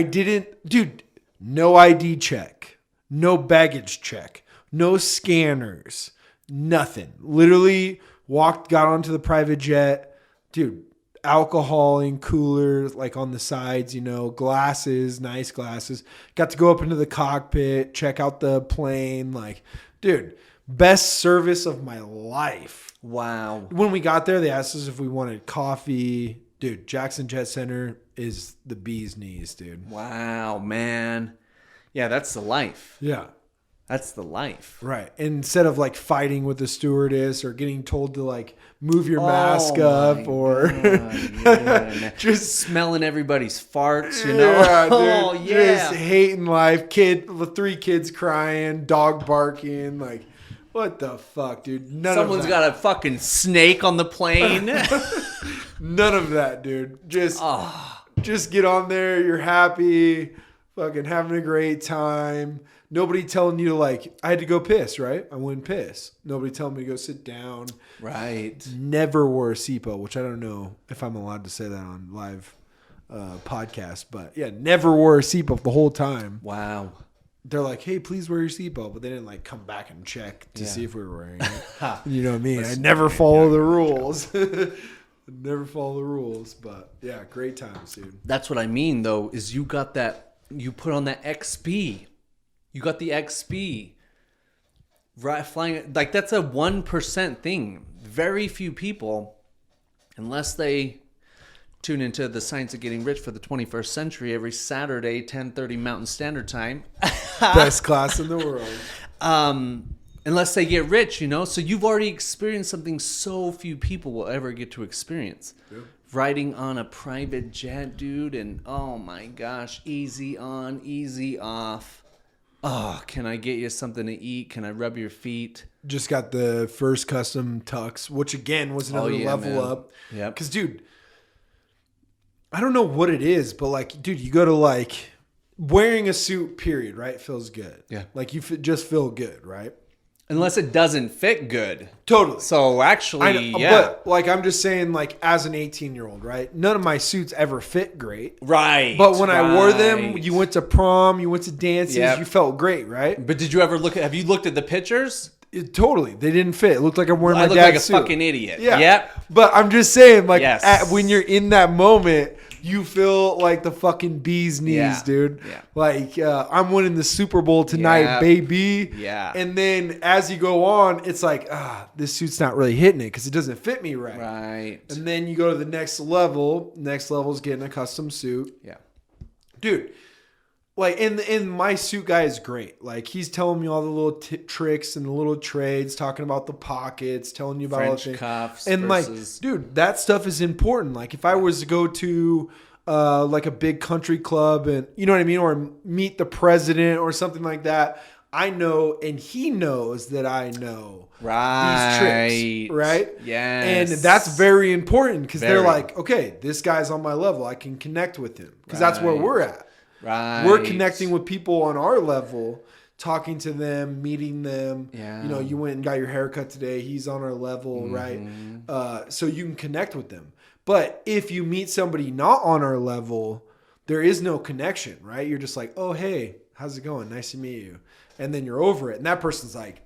didn't, dude, no ID check. No baggage check, no scanners, nothing. Literally got onto the private jet. Dude, alcohol in coolers, like on the sides, glasses, nice glasses. Got to go up into the cockpit, check out the plane. Like, dude, best service of my life. Wow. When we got there, they asked us if we wanted coffee. Dude, Jackson Jet Center is the bee's knees, dude. Wow, man. Yeah, that's the life. Yeah. That's the life. Right. Instead of like fighting with the stewardess or getting told to like move your mask up or just smelling everybody's farts, Yeah, dude, oh, yeah. Just hating life. The 3 kids crying, dog barking. Like, what the fuck, dude? Someone's got a fucking snake on the plane. None of that, dude. Just get on there. You're happy. Fucking having a great time. Nobody telling you to like, I had to go piss, right? I wouldn't piss. Nobody telling me to go sit down. Right. Never wore a seatbelt, which I don't know if I'm allowed to say that on live podcast. But yeah, never wore a seatbelt the whole time. Wow. They're like, hey, please wear your seatbelt. But they didn't like come back and check to see if we were wearing it. You know what I mean? I never follow the rules. Never follow the rules. But yeah, great times, dude. That's what I mean, though, is you got that. You put on that XP. You got the XP. Right, flying like that's a 1% thing. Very few people, unless they tune into the Science of Getting Rich for the 21st Century every Saturday, 10:30 Mountain Standard Time. Best class in the world. Unless they get rich, you know. So you've already experienced something so few people will ever get to experience. Yeah. Riding on a private jet, dude, and oh my gosh, easy on, easy off. Oh, can I get you something to eat? Can I rub your feet? Just got the first custom tux, which again was another level up. Yeah. Because, dude, I don't know what it is, but like, dude, you go to like wearing a suit, period, right? Feels good. Yeah. Like you just feel good, right? Unless it doesn't fit good. Totally. So actually, yeah. But like I'm just saying, like as an 18-year-old, right? None of my suits ever fit great. Right. But when I wore them, you went to prom, you went to dances, you felt great, right? But did you ever have you looked at the pictures? Totally. They didn't fit. It looked like I'm wearing my dad's suit. I look like a fucking idiot. Yeah. Yep. But I'm just saying, like yes. when you're in that moment, you feel like the fucking bee's knees, dude. Yeah. Like, I'm winning the Super Bowl tonight, baby. Yeah. And then as you go on, it's like, this suit's not really hitting it because it doesn't fit me right. Right. And then you go to the next level. Next level is getting a custom suit. Yeah. Dude, like, and my suit guy is great. Like, he's telling me all the little tricks and the little trades, talking about the pockets, telling you about all the French cuffs. and versus... like, dude, that stuff is important. Like, if I was to go to like a big country club and, you know what I mean? Or meet the president or something like that, I know, and he knows that I know these tricks, right? Yes. And that's very important because they're like, okay, this guy's on my level. I can connect with him because that's where we're at. Right. We're connecting with people on our level, talking to them, meeting them. Yeah. You know, you went and got your haircut today. He's on our level, right? So you can connect with them. But if you meet somebody not on our level, there is no connection, right? You're just like, oh, hey, how's it going? Nice to meet you. And then you're over it. And that person's like,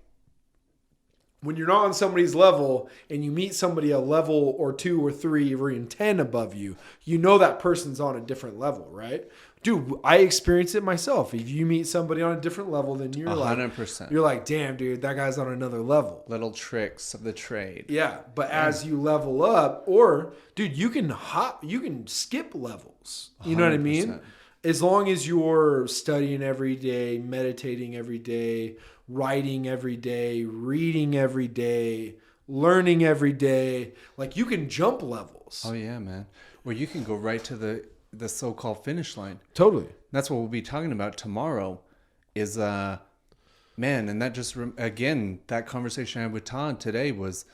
when you're not on somebody's level and you meet somebody a level or 2 or 3 or even 10 above you, you know that person's on a different level, right? Dude, I experience it myself. If you meet somebody on a different level, then you're 100%. You're like, damn, dude, that guy's on another level. Little tricks of the trade. Yeah, but as you level up, or dude, you can skip levels. You know what I mean? As long as you're studying every day, meditating every day, writing every day, reading every day, learning every day, like you can jump levels. Oh yeah, man. Or you can go right to the so-called finish line. Totally. That's what we'll be talking about tomorrow is man, and that just again, that conversation I had with Todd today was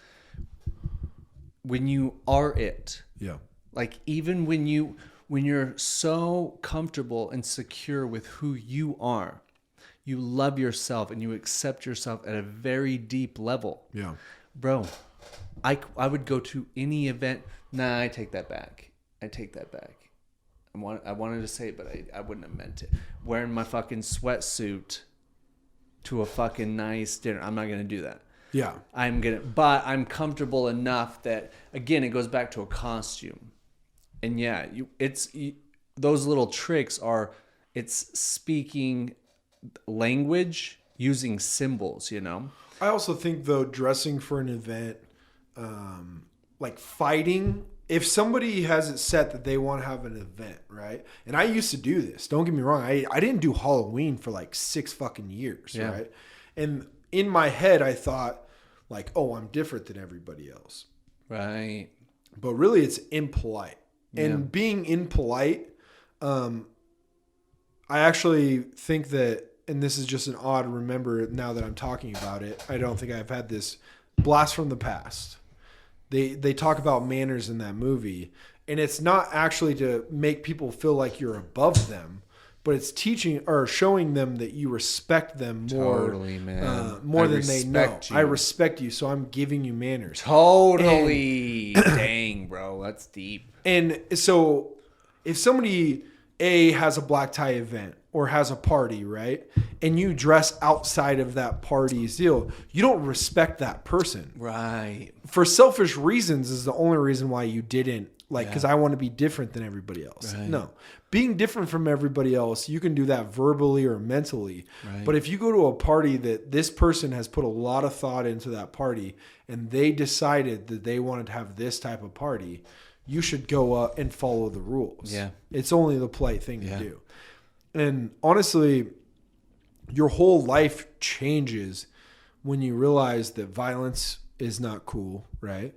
when you are it. Yeah. Like even when you're so comfortable and secure with who you are, you love yourself and you accept yourself at a very deep level. Yeah. Bro, I would go to any event. Nah, I take that back. I wanted to say it, but I wouldn't have meant it. Wearing my fucking sweatsuit to a fucking nice dinner. I'm not going to do that. Yeah. But I'm comfortable enough that, again, it goes back to a costume. And yeah, those little tricks it's speaking language using symbols, you know? I also think, though, dressing for an event, like fighting, if somebody has it set that they want to have an event, right? And I used to do this. Don't get me wrong. I didn't do Halloween for like 6 fucking years, right? And in my head, I thought like, oh, I'm different than everybody else. Right. But really, it's impolite. And being impolite, I actually think that, and this is just an odd remember now that I'm talking about it, I don't think I've had this blast from the past. They talk about manners in that movie, and it's not actually to make people feel like you're above them, but it's teaching or showing them that you respect them more, more than they know. I respect you, so I'm giving you manners. Totally. Dang, bro, that's deep. And so if somebody has a black tie event or has a party, right? And you dress outside of that party's deal, you don't respect that person. Right. For selfish reasons is the only reason why you didn't, like, because I want to be different than everybody else. Right. No. Being different from everybody else, you can do that verbally or mentally. Right. But if you go to a party that this person has put a lot of thought into that party and they decided that they wanted to have this type of party, you should go up and follow the rules. Yeah. It's only the polite thing to do. And honestly, your whole life changes when you realize that violence is not cool, right?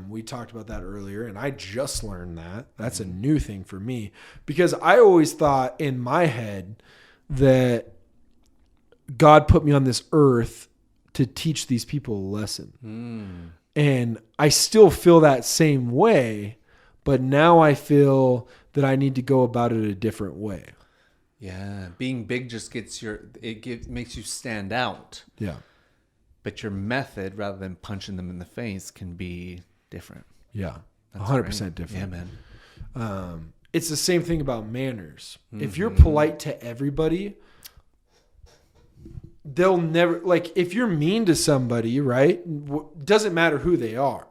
We talked about that earlier, and I just learned that. That's a new thing for me, because I always thought in my head that God put me on this earth to teach these people a lesson. And I still feel that same way, but now I feel that I need to go about it a different way. Yeah, being big just makes you stand out. Yeah. But your method, rather than punching them in the face, can be different. Yeah. That's 100% right. different. Yeah, man. It's the same thing about manners. If you're polite to everybody, they'll never, like, if you're mean to somebody, right? Doesn't matter who they are.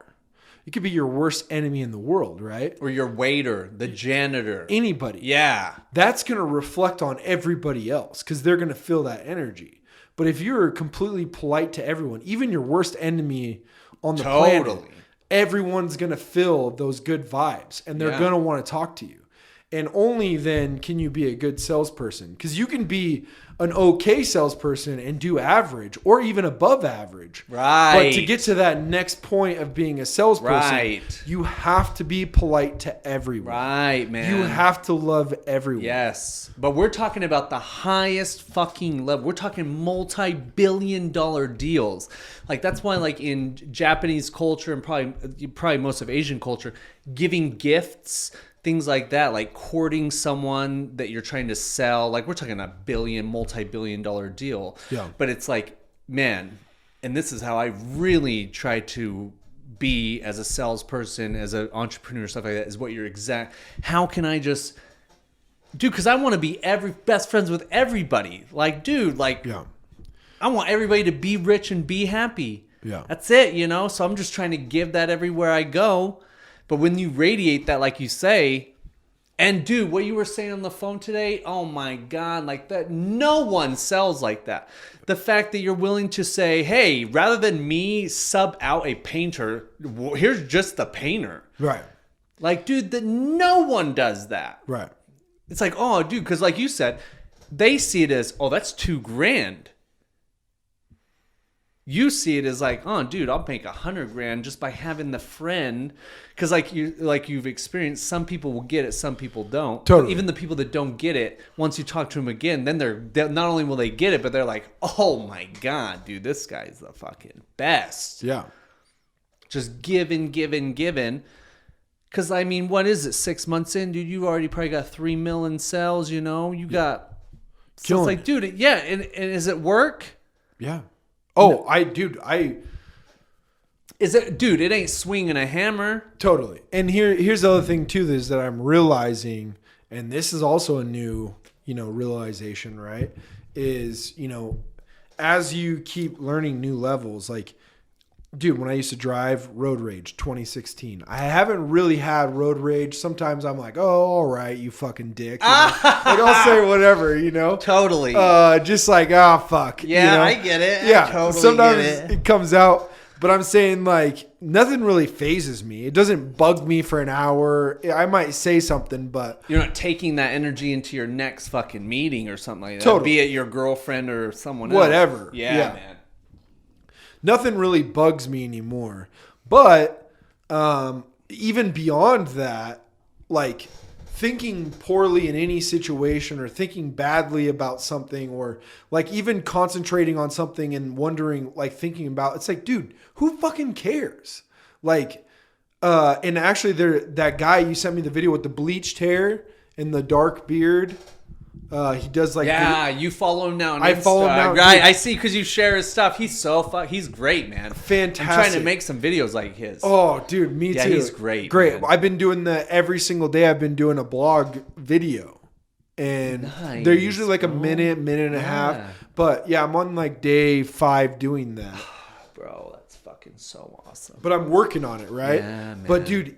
It could be your worst enemy in the world, right? Or your waiter, the janitor. Anybody. Yeah. That's going to reflect on everybody else because they're going to feel that energy. But if you're completely polite to everyone, even your worst enemy on the planet, everyone's going to feel those good vibes and they're going to want to talk to you. And only then can you be a good salesperson, because you can be an okay salesperson and do average or even above average. Right. But to get to that next point of being a salesperson, you have to be polite to everyone. Right, man. You have to love everyone. Yes. But we're talking about the highest fucking level. We're talking multi-billion-dollar deals. Like, that's why, like, in Japanese culture and probably most of Asian culture, giving gifts, things like that, like courting someone that you're trying to sell, like, we're talking a multi-billion-dollar deal. Yeah. But it's like, man, and this is how I really try to be as a salesperson, as an entrepreneur, stuff like that, is what you're how can I just, dude, because I want to be best friends with everybody. Like, dude, like, I want everybody to be rich and be happy. Yeah. That's it, you know? So I'm just trying to give that everywhere I go. But when you radiate that, like you say, and dude, what you were saying on the phone today, oh my God, like that, no one sells like that. The fact that you're willing to say, hey, rather than me sub out a painter, here's just the painter. Right. Like, dude, that no one does that. Right. It's like, oh, dude, because like you said, they see it as, oh, that's $2,000. You see it as like, oh, dude, I'll make $100,000 just by having the friend, because like you've experienced, some people will get it, some people don't. Totally. But even the people that don't get it, once you talk to them again, then they're not only will they get it, but they're like, oh my God, dude, this guy's the fucking best. Yeah. Just giving. Because I mean, what is it? 6 months in, dude, you already probably got 3 million in sales. You know, you got. So it's like, dude, and is it work? Yeah. Oh, it ain't swinging a hammer. Totally. And here's the other thing too, is that I'm realizing, and this is also a new, realization, right? Is, as you keep learning new levels, like, dude, when I used to drive, road rage, 2016. I haven't really had road rage. Sometimes I'm like, oh, all right, you fucking dick. Like, I'll say whatever, Totally. Just like, oh, fuck. Yeah, I get it. Yeah, I totally sometimes get it comes out. But I'm saying, like, nothing really phases me. It doesn't bug me for an hour. I might say something, but you're not taking that energy into your next fucking meeting or something like that. Totally. Be it your girlfriend or someone else. Whatever. Yeah, man. Nothing really bugs me anymore. But even beyond that, like, thinking poorly in any situation or thinking badly about something, or like even concentrating on something and wondering, like, thinking about, it's like, dude, who fucking cares? Like, and actually that guy, you sent me the video with the bleached hair and the dark beard. He does like, you follow him now on Insta. I follow him now. Right, I see, because you share his stuff. He's he's great, man. Fantastic. I'm trying to make some videos like his. Oh, dude, me too. Yeah, he's great. Great. Man. I've been doing every single day. I've been doing a blog video, and they're usually like a minute and a half. But yeah, I'm on like day 5 doing that. Bro, that's fucking so awesome. But I'm working on it, right? Yeah, man. But dude,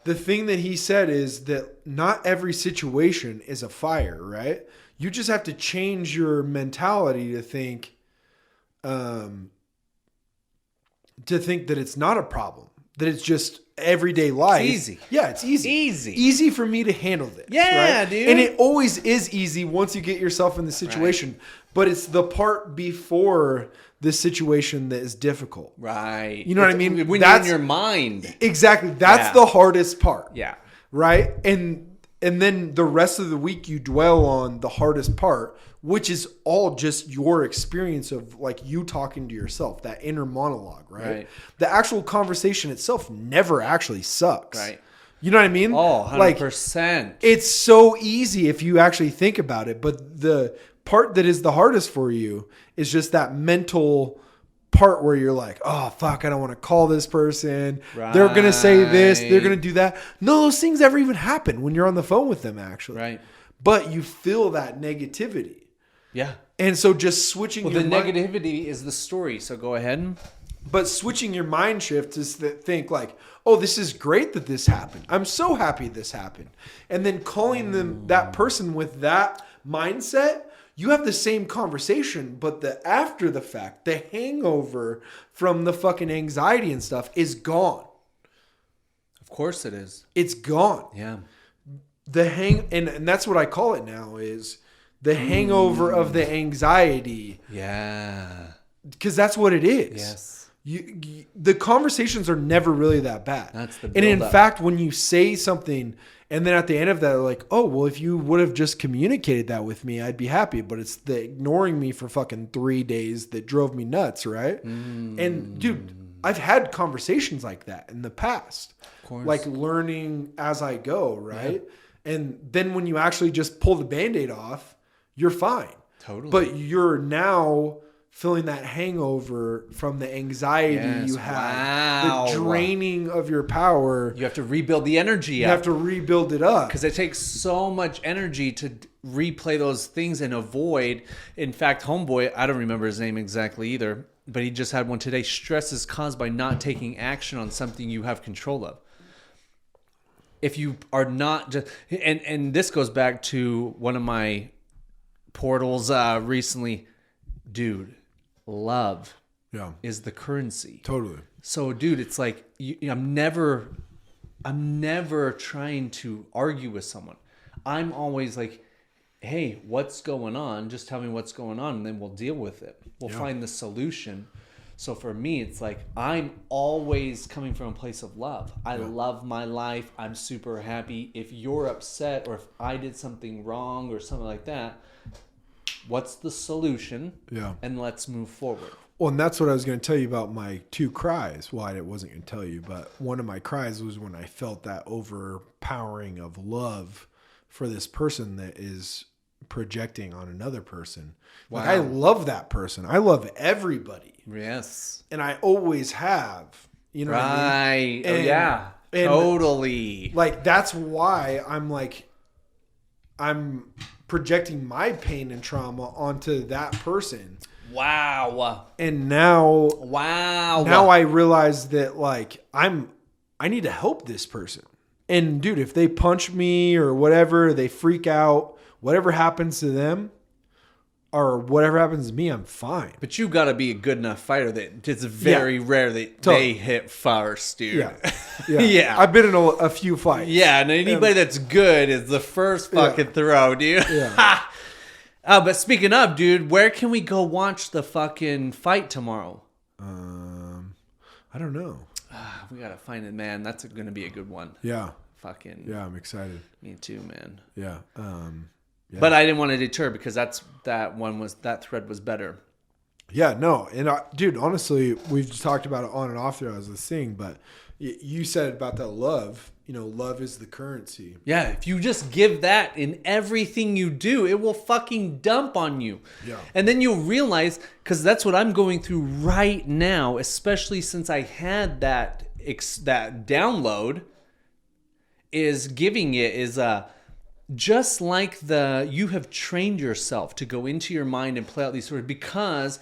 the thing that he said is that not every situation is a fire, right? You just have to change your mentality to think that it's not a problem, that it's just everyday life. It's easy. Yeah, it's easy. Easy. Easy for me to handle this. Yeah, right? dude. And it always is easy once you get yourself in the situation. Right. But it's the part before this situation that is difficult. Right. You know what I mean? When you're in your mind. Exactly. That's the hardest part. Yeah. Right? And then the rest of the week you dwell on the hardest part, which is all just your experience of like you talking to yourself, that inner monologue, right? The actual conversation itself never actually sucks. Right. You know what I mean? Oh, 100%. Like, it's so easy if you actually think about it. But the part that is the hardest for you is just that mental part where you're like, oh, fuck, I don't want to call this person. Right. They're going to say this. They're going to do that. None of those things ever even happen when you're on the phone with them, actually. Right. But you feel that negativity. Yeah. And so just switching your negativity is the story. So go ahead. But switching your mind shift is to think like, oh, this is great that this happened. I'm so happy this happened. And then calling them that person with that mindset, you have the same conversation, but the after the fact, the hangover from the fucking anxiety and stuff is gone. Of course it is. It's gone. Yeah. And that's what I call it now is the hangover of the anxiety. Yeah. Because that's what it is. Yes. The conversations are never really that bad. That's the build-up. And in fact, when you say something and then at the end of that, like, oh, well, if you would have just communicated that with me, I'd be happy. But it's the ignoring me for fucking 3 days that drove me nuts, right? And dude, I've had conversations like that in the past. Of course. Like learning as I go, right? Yeah. And then when you actually just pull the Band-Aid off, you're fine. Totally. But you're now feeling that hangover from the anxiety you have, the draining of your power. You have to rebuild the energy You have to rebuild it up. Because it takes so much energy to replay those things and avoid. In fact, homeboy, I don't remember his name exactly either, but he just had one today. Stress is caused by not taking action on something you have control of. If you are not just... And this goes back to one of my portals recently. Dude, love is the currency. Totally. So, dude, it's like I'm never trying to argue with someone. I'm always like, hey, what's going on? Just tell me what's going on, and then we'll deal with it. We'll find the solution. So for me, it's like I'm always coming from a place of love. I love my life. I'm super happy. If you're upset or if I did something wrong or something like that, what's the solution? Yeah. And let's move forward. Well, and that's what I was going to tell you about my 2 cries. Well, I wasn't going to tell you, but one of my cries was when I felt that overpowering of love for this person that is projecting on another person. Wow. Like, I love that person. I love everybody. Yes. And I always have. You know what I mean? And, yeah. And totally. Like, that's why I'm projecting my pain and trauma onto that person. Wow. And now I realize that like I need to help this person. And dude, if they punch me or whatever, they freak out, whatever happens to them or whatever happens to me, I'm fine. But you got to be a good enough fighter that it's very rare that they hit first, dude. Yeah. I've been in a few fights. Yeah, and anybody that's good is the first fucking throw, dude. Yeah. But speaking of, dude, where can we go watch the fucking fight tomorrow? I don't know. We got to find it, man. That's going to be a good one. Yeah. Fucking. Yeah, I'm excited. Me too, man. Yeah. But I didn't want to deter because that thread was better. Yeah, no. And dude, honestly, we've talked about it on and off there as a thing, but you said about that love, love is the currency. Yeah, if you just give that in everything you do, it will fucking dump on you. Yeah. And then you'll realize, because that's what I'm going through right now, especially since I had that download, is giving it is just like you have trained yourself to go into your mind and play out these stories, because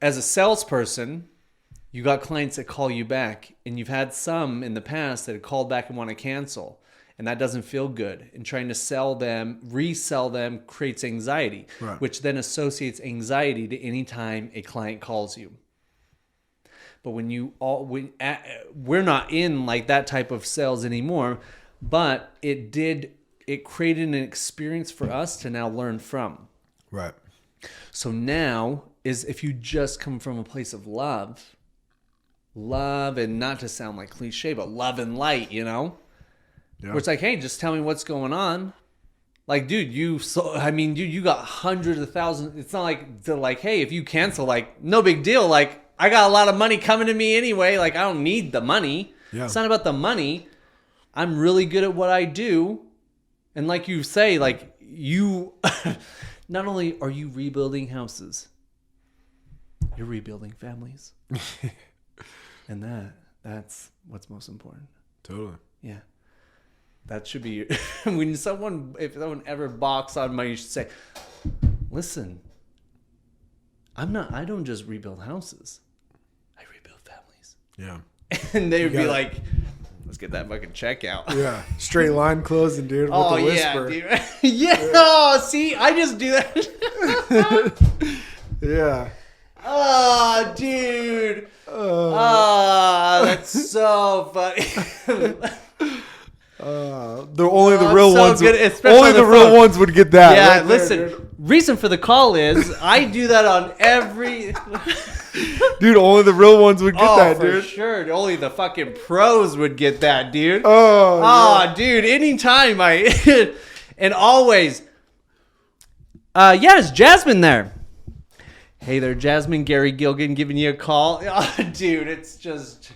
as a salesperson, you got clients that call you back, and you've had some in the past that have called back and want to cancel, and that doesn't feel good. And trying to sell them, resell them, creates anxiety, which then associates anxiety to any time a client calls you. But we're not in like that type of sales anymore, but it created an experience for us to now learn from. Right. So now is if you just come from a place of love, and not to sound like cliche, but love and light, you know, where it's like, hey, just tell me what's going on. Like, dude, you got hundreds of thousands. It's not like, hey, if you cancel, like, no big deal. Like, I got a lot of money coming to me anyway. Like, I don't need the money. Yeah. It's not about the money. I'm really good at what I do. And like you say, like, you, not only are you rebuilding houses, you're rebuilding families. And that's what's most important. Totally. Yeah. That should be if someone ever balks on money, you should say, listen, I don't just rebuild houses. I rebuild families. Yeah. And they would be like, let's get that fucking check out. Yeah. Straight line closing, dude. With the whisper. Yeah, dude. Yeah. Oh, see, I just do that. Yeah. Oh, dude. That's so funny. Only the real ones. Only the real ones would get that. Yeah, right listen. there, reason for the call is I do that on every. Dude, only the real ones would get that, for dude. Sure, only the fucking pros would get that, dude. Yeah. Dude, anytime and always. Is Jasmine there? Hey there, Jasmine. Gary Gilgan giving you a call. Oh, dude, it's just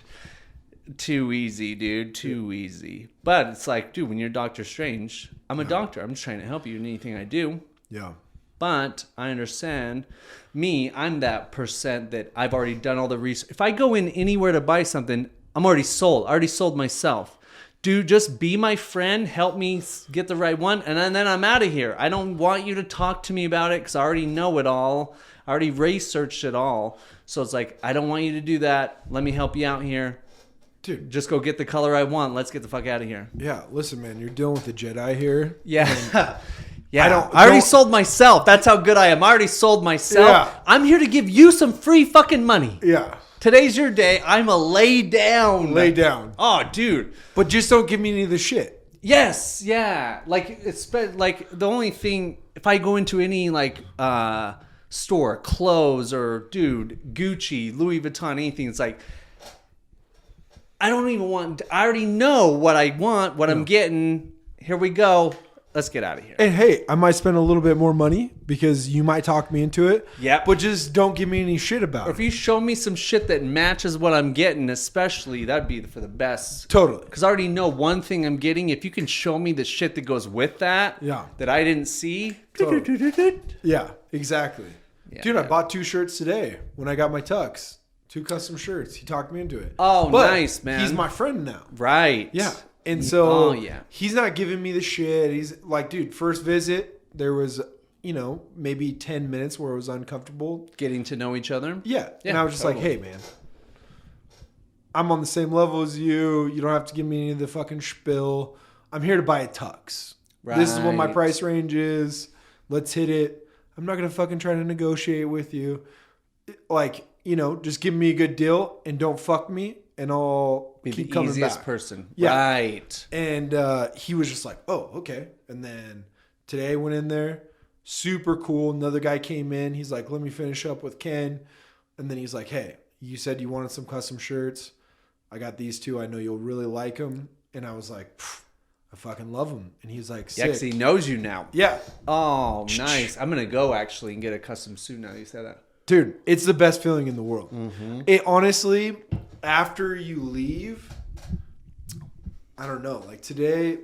too easy, dude. Too easy. But it's like, dude, when you're Doctor Strange, I'm a doctor. I'm just trying to help you in anything I do. Yeah. But I understand I'm that percent that I've already done all the research. If I go in anywhere to buy something, I'm already sold. I already sold myself. Dude, just be my friend. Help me get the right one. And then I'm out of here. I don't want you to talk to me about it because I already know it all. I already researched it all. So it's like, I don't want you to do that. Let me help you out here. Dude, just go get the color I want. Let's get the fuck out of here. Yeah, listen, man, you're dealing with the Jedi here. Yeah. Yeah, I already sold myself. That's how good I am. I already sold myself. Yeah. I'm here to give you some free fucking money. Yeah. Today's your day. I'm a lay down. Lay down. Oh, dude. But just don't give me any of the shit. Yes. Yeah. Like, it's like the only thing, if I go into any like store, clothes or dude, Gucci, Louis Vuitton, anything, it's like, I don't even want, I already know what I want, what I'm getting. Here we go. Let's get out of here. And hey, I might spend a little bit more money because you might talk me into it. Yep. But just don't give me any shit about it. Or if you show me some shit that matches what I'm getting, especially, that'd be for the best. Totally. Because I already know one thing I'm getting. If you can show me the shit that goes with that, that I didn't see. Totally. Yeah, exactly. Yeah, dude, I bought 2 shirts today when I got my tux. 2 custom shirts. He talked me into it. Oh, but nice, man. He's my friend now. Right. Yeah. And so he's not giving me the shit. He's like, dude, first visit, there was, maybe 10 minutes where it was uncomfortable. Getting to know each other? Yeah. And I was just like, hey, man, I'm on the same level as you. You don't have to give me any of the fucking spill. I'm here to buy a tux. Right. This is what my price range is. Let's hit it. I'm not going to fucking try to negotiate with you. Like, just give me a good deal and don't fuck me. And I'll keep coming back. Be the easiest person. Yeah. Right. And he was just like, oh, okay. And then today I went in there. Super cool. Another guy came in. He's like, let me finish up with Ken. And then he's like, hey, you said you wanted some custom shirts. I got these 2. I know you'll really like them. And I was like, I fucking love them. And he's like, sick. Yeah, because he knows you now. Yeah. Oh, nice. I'm going to go actually and get a custom suit now that you said that. Dude, it's the best feeling in the world. Mm-hmm. It honestly... After you leave, I don't know. Like today,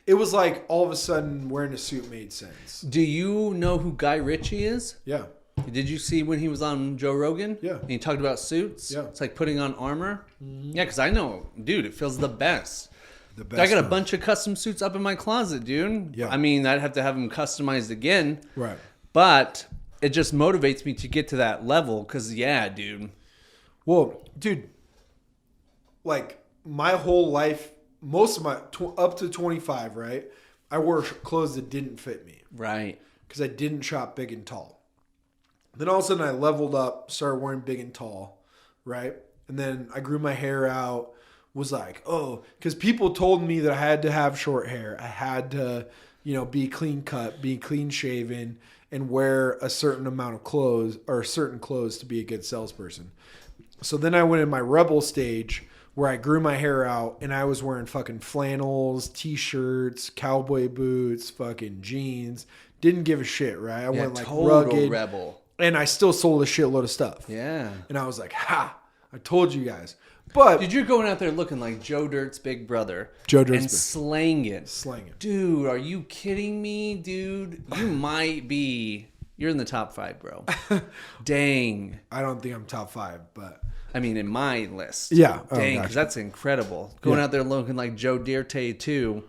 it was like all of a sudden wearing a suit made sense. Do you know who Guy Ritchie is? Yeah. Did you see when he was on Joe Rogan? Yeah. And he talked about suits? Yeah. It's like putting on armor? Mm-hmm. Yeah, because I know, dude, it feels the best. The best. I got a bunch of custom suits up in my closet, dude. Yeah. I mean, I'd have to have them customized again. Right. But it just motivates me to get to that level because, yeah, dude. Well, dude, like my whole life, most of my, up to 25, right? I wore clothes that didn't fit me. Right. Because I didn't shop big and tall. Then all of a sudden I leveled up, started wearing big and tall, right? And then I grew my hair out, was like, oh, because people told me that I had to have short hair. I had to, be clean cut, be clean shaven, and wear a certain amount of clothes or certain clothes to be a good salesperson. So then I went in my rebel stage where I grew my hair out and I was wearing fucking flannels, t-shirts, cowboy boots, fucking jeans. Didn't give a shit, right? I went like total rugged. rebel. And I still sold a shitload of stuff. Yeah. And I was like, ha, I told you guys. But dude, you're going out there looking like Joe Dirt's big brother. Joe Dirt's and slanging. Dude, are you kidding me, dude? You might be. You're in the top 5, bro. Dang. I don't think I'm top 5, but I mean, in my list. Yeah. Dang, because that's incredible. Going out there looking like Joe Dirte too,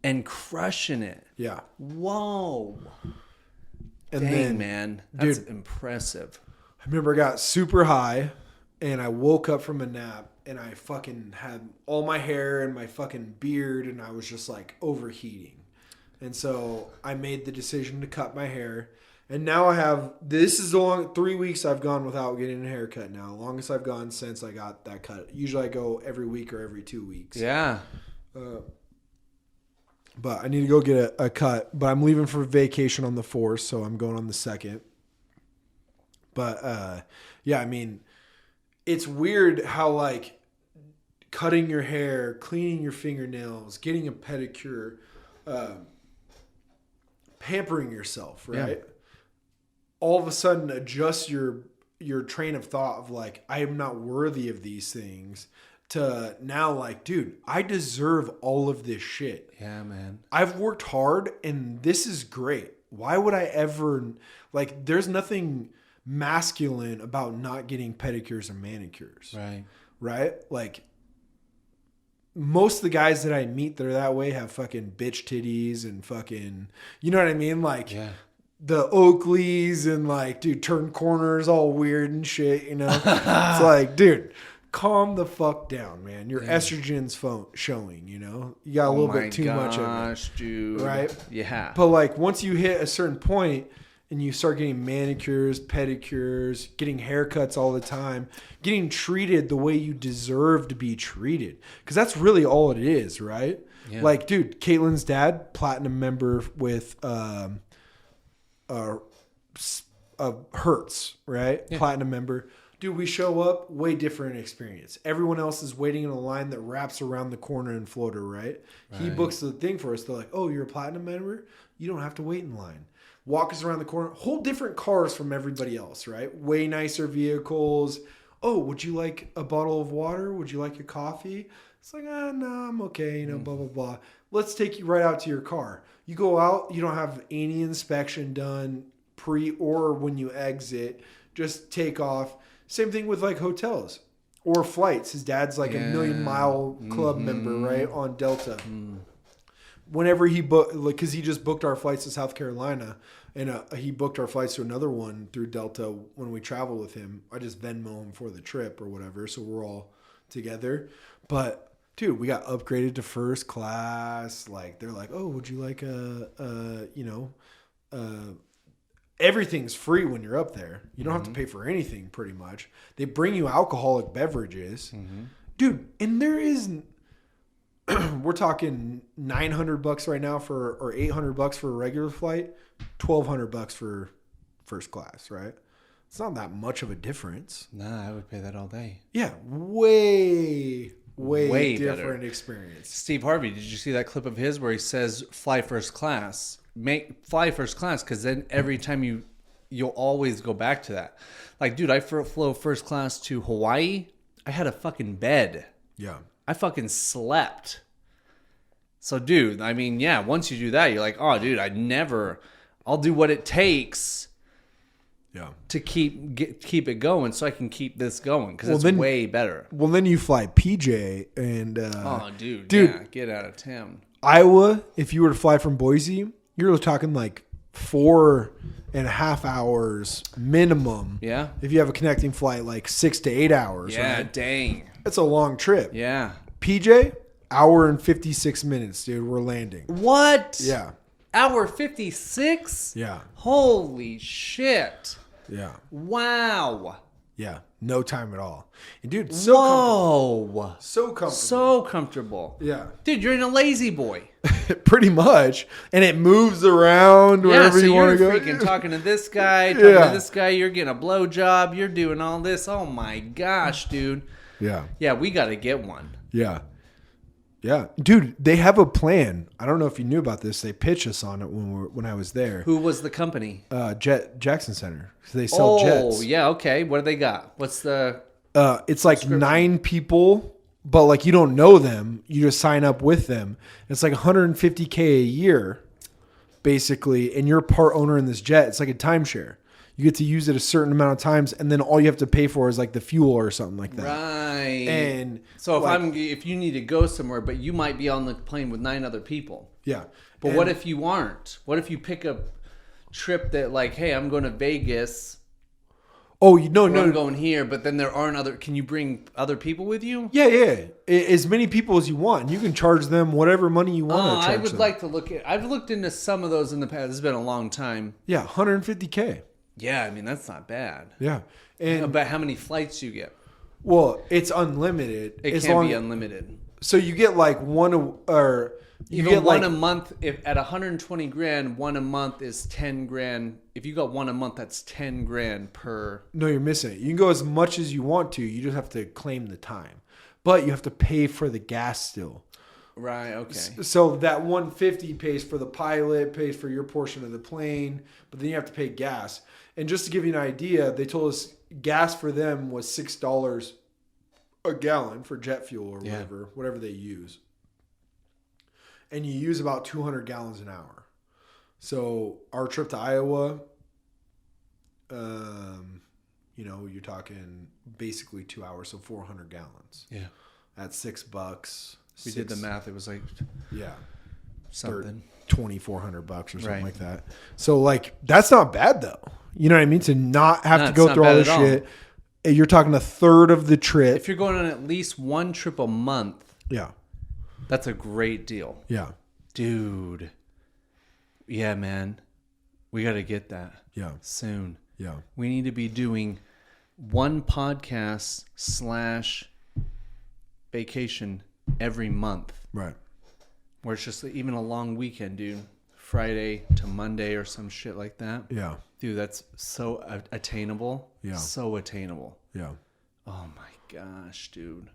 and crushing it. Yeah. Whoa. And Dang, then, man. That's dude, impressive. I remember I got super high and I woke up from a nap and I fucking had all my hair and my fucking beard and I was just like overheating. And so I made the decision to cut my hair. And now I have, this is 3 weeks I've gone without getting a haircut now. Longest I've gone since I got that cut. Usually I go every week or every 2 weeks. Yeah. But I need to go get a cut. But I'm leaving for vacation on the 4th, so I'm going on the 2nd. But yeah, I mean, it's weird how like cutting your hair, cleaning your fingernails, getting a pedicure, pampering yourself, right? Yeah. All of a sudden adjust your train of thought of like, I am not worthy of these things, to now like, dude, I deserve all of this shit. Yeah, man. I've worked hard and this is great. Why would I ever, like, there's nothing masculine about not getting pedicures or manicures. Right. Right? Like, most of the guys that I meet that are that way have fucking bitch titties and fucking, you know what I mean? Like, yeah. The Oakleys and like, dude, turn corners all weird and shit, you know? It's like, dude, calm the fuck down, man. Your estrogen's showing, you know? You got a little bit too much of it. Dude. Right? Yeah. But like, once you hit a certain point and you start getting manicures, pedicures, getting haircuts all the time, getting treated the way you deserve to be treated. Because that's really all it is, right? Yeah. Like, dude, Caitlin's dad, platinum member with Hertz, right? Yeah. Platinum member. Dude, we show up, way different experience. Everyone else is waiting in a line that wraps around the corner in Florida, right? He books the thing for us. They're like, oh, you're a platinum member? You don't have to wait in line. Walk us around the corner. Whole different cars from everybody else, right? Way nicer vehicles. Oh, would you like a bottle of water? Would you like a coffee? It's like, no, I'm okay, you know, blah, blah, blah. Let's take you right out to your car. You go out, you don't have any inspection done pre or when you exit. Just take off. Same thing with like hotels or flights. His dad's like a 1,000,000-mile club member, right, on Delta. Whenever he booked, like, because he just booked our flights to South Carolina, and he booked our flights to another one through Delta when we travel with him. I just Venmo him for the trip or whatever, so we're all together. But dude, we got upgraded to first class. Like, they're like, oh, would you like everything's free when you're up there. You don't have to pay for anything, pretty much. They bring you alcoholic beverages. Dude, and there is, we're talking $900 right now or $800 for a regular flight, $1,200 for first class, right? It's not that much of a difference. Nah, I would pay that all day. Yeah, way different better experience. Steve Harvey, did you see that clip of his where he says fly first class? Fly first class, because then every time you'll always go back to that. Like, dude, I flew first class to Hawaii. I had a fucking bed. Yeah. I fucking slept. So, dude, I mean, yeah, once you do that, you're like, oh, dude, I'll do what it takes to keep it going so I can keep this going, because it's way better. Well, then you fly PJ and... oh, dude, yeah, get out of town. Iowa, if you were to fly from Boise, you're talking like 4.5 hours minimum. Yeah. If you have a connecting flight, like 6 to 8 hours. Yeah, right? dang. It's a long trip. Yeah. PJ, hour and 56 minutes, dude. We're landing. What? Yeah. Hour 56? Yeah. Holy shit. Yeah. Wow. Yeah. no time at all. And dude, so comfortable. Whoa. So comfortable. So comfortable. Yeah. Dude, you're in a lazy boy. Pretty much. And it moves around wherever you want to go. You're freaking talking to this guy, talking to this guy, you're getting a blowjob, you're doing all this. Oh my gosh, dude. Yeah. Yeah, we got to get one. Yeah. Yeah. Dude, they have a plan. I don't know if you knew about this. They pitched us on it when I was there. Who was the company? Jackson Center. They sell jets. Oh, yeah, okay. What do they got? What's the... It's like 9 people, but like you don't know them. You just sign up with them. It's like $150K a year, basically, and you're a part owner in this jet. It's like a timeshare. You get to use it a certain amount of times, and then all you have to pay for is like the fuel or something like that. Right. And so if you need to go somewhere, but you might be on the plane with 9 other people. Yeah. But what if you aren't? What if you pick a trip that like, hey, I'm going to Vegas. Oh, I'm going here, but then there aren't other. Can you bring other people with you? Yeah. As many people as you want. You can charge them whatever money you want to charge I would them. like to look at. I've looked into some of those in the past. It's been a long time. Yeah, $150K. Yeah, I mean that's not bad. Yeah, and But how many flights you get? well, it's unlimited. It can't be unlimited. So you get like one or you Even get one like a month. If at $120,000, one a month is $10,000. If you got one a month, that's $10,000 per. no, you're missing it. You can go as much as you want to. You just have to claim the time, but you have to pay for the gas still. Right. Okay. So that 150 pays for the pilot, pays for your portion of the plane, but then you have to pay gas. And just to give you an idea, they told us gas for them was $6 a gallon for jet fuel or whatever they use. And you use about 200 gallons an hour. So our trip to Iowa, you're talking basically 2 hours, so 400 gallons. Yeah. At $6. We did the math. It was like something. $2,400 or something Right. like that. So like that's not bad though. You know what I mean? To not have to it's go not through all bad this at all. shit. You're talking a third of the trip. If you're going on at least one trip a month, Yeah. that's a great deal. Yeah. Dude. Yeah, man. We got to get that Yeah. soon. Yeah. We need to be doing one podcast / vacation every month. Right. Where it's just even a long weekend, dude. Friday to Monday or some shit like that. Yeah. Dude, that's so attainable. Yeah. So attainable. Yeah. Oh my gosh, dude.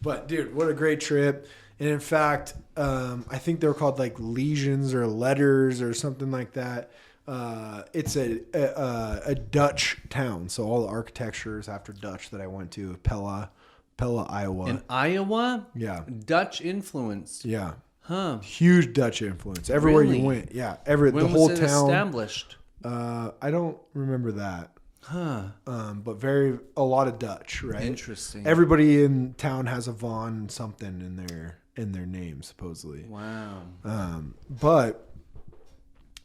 But dude, what a great trip. And in fact, I think they're called like legions or letters or something like that. It's a Dutch town. So all the architecture is after Dutch that I went to. Pella, Iowa. In Iowa? Yeah. Dutch influence. Yeah. Huh. Huge Dutch influence. Everywhere Really? you went. Yeah. When The whole was it town. established? I don't remember that. Huh. But a lot of Dutch, right? Interesting. Everybody in town has a Von something in their name, supposedly. Wow. But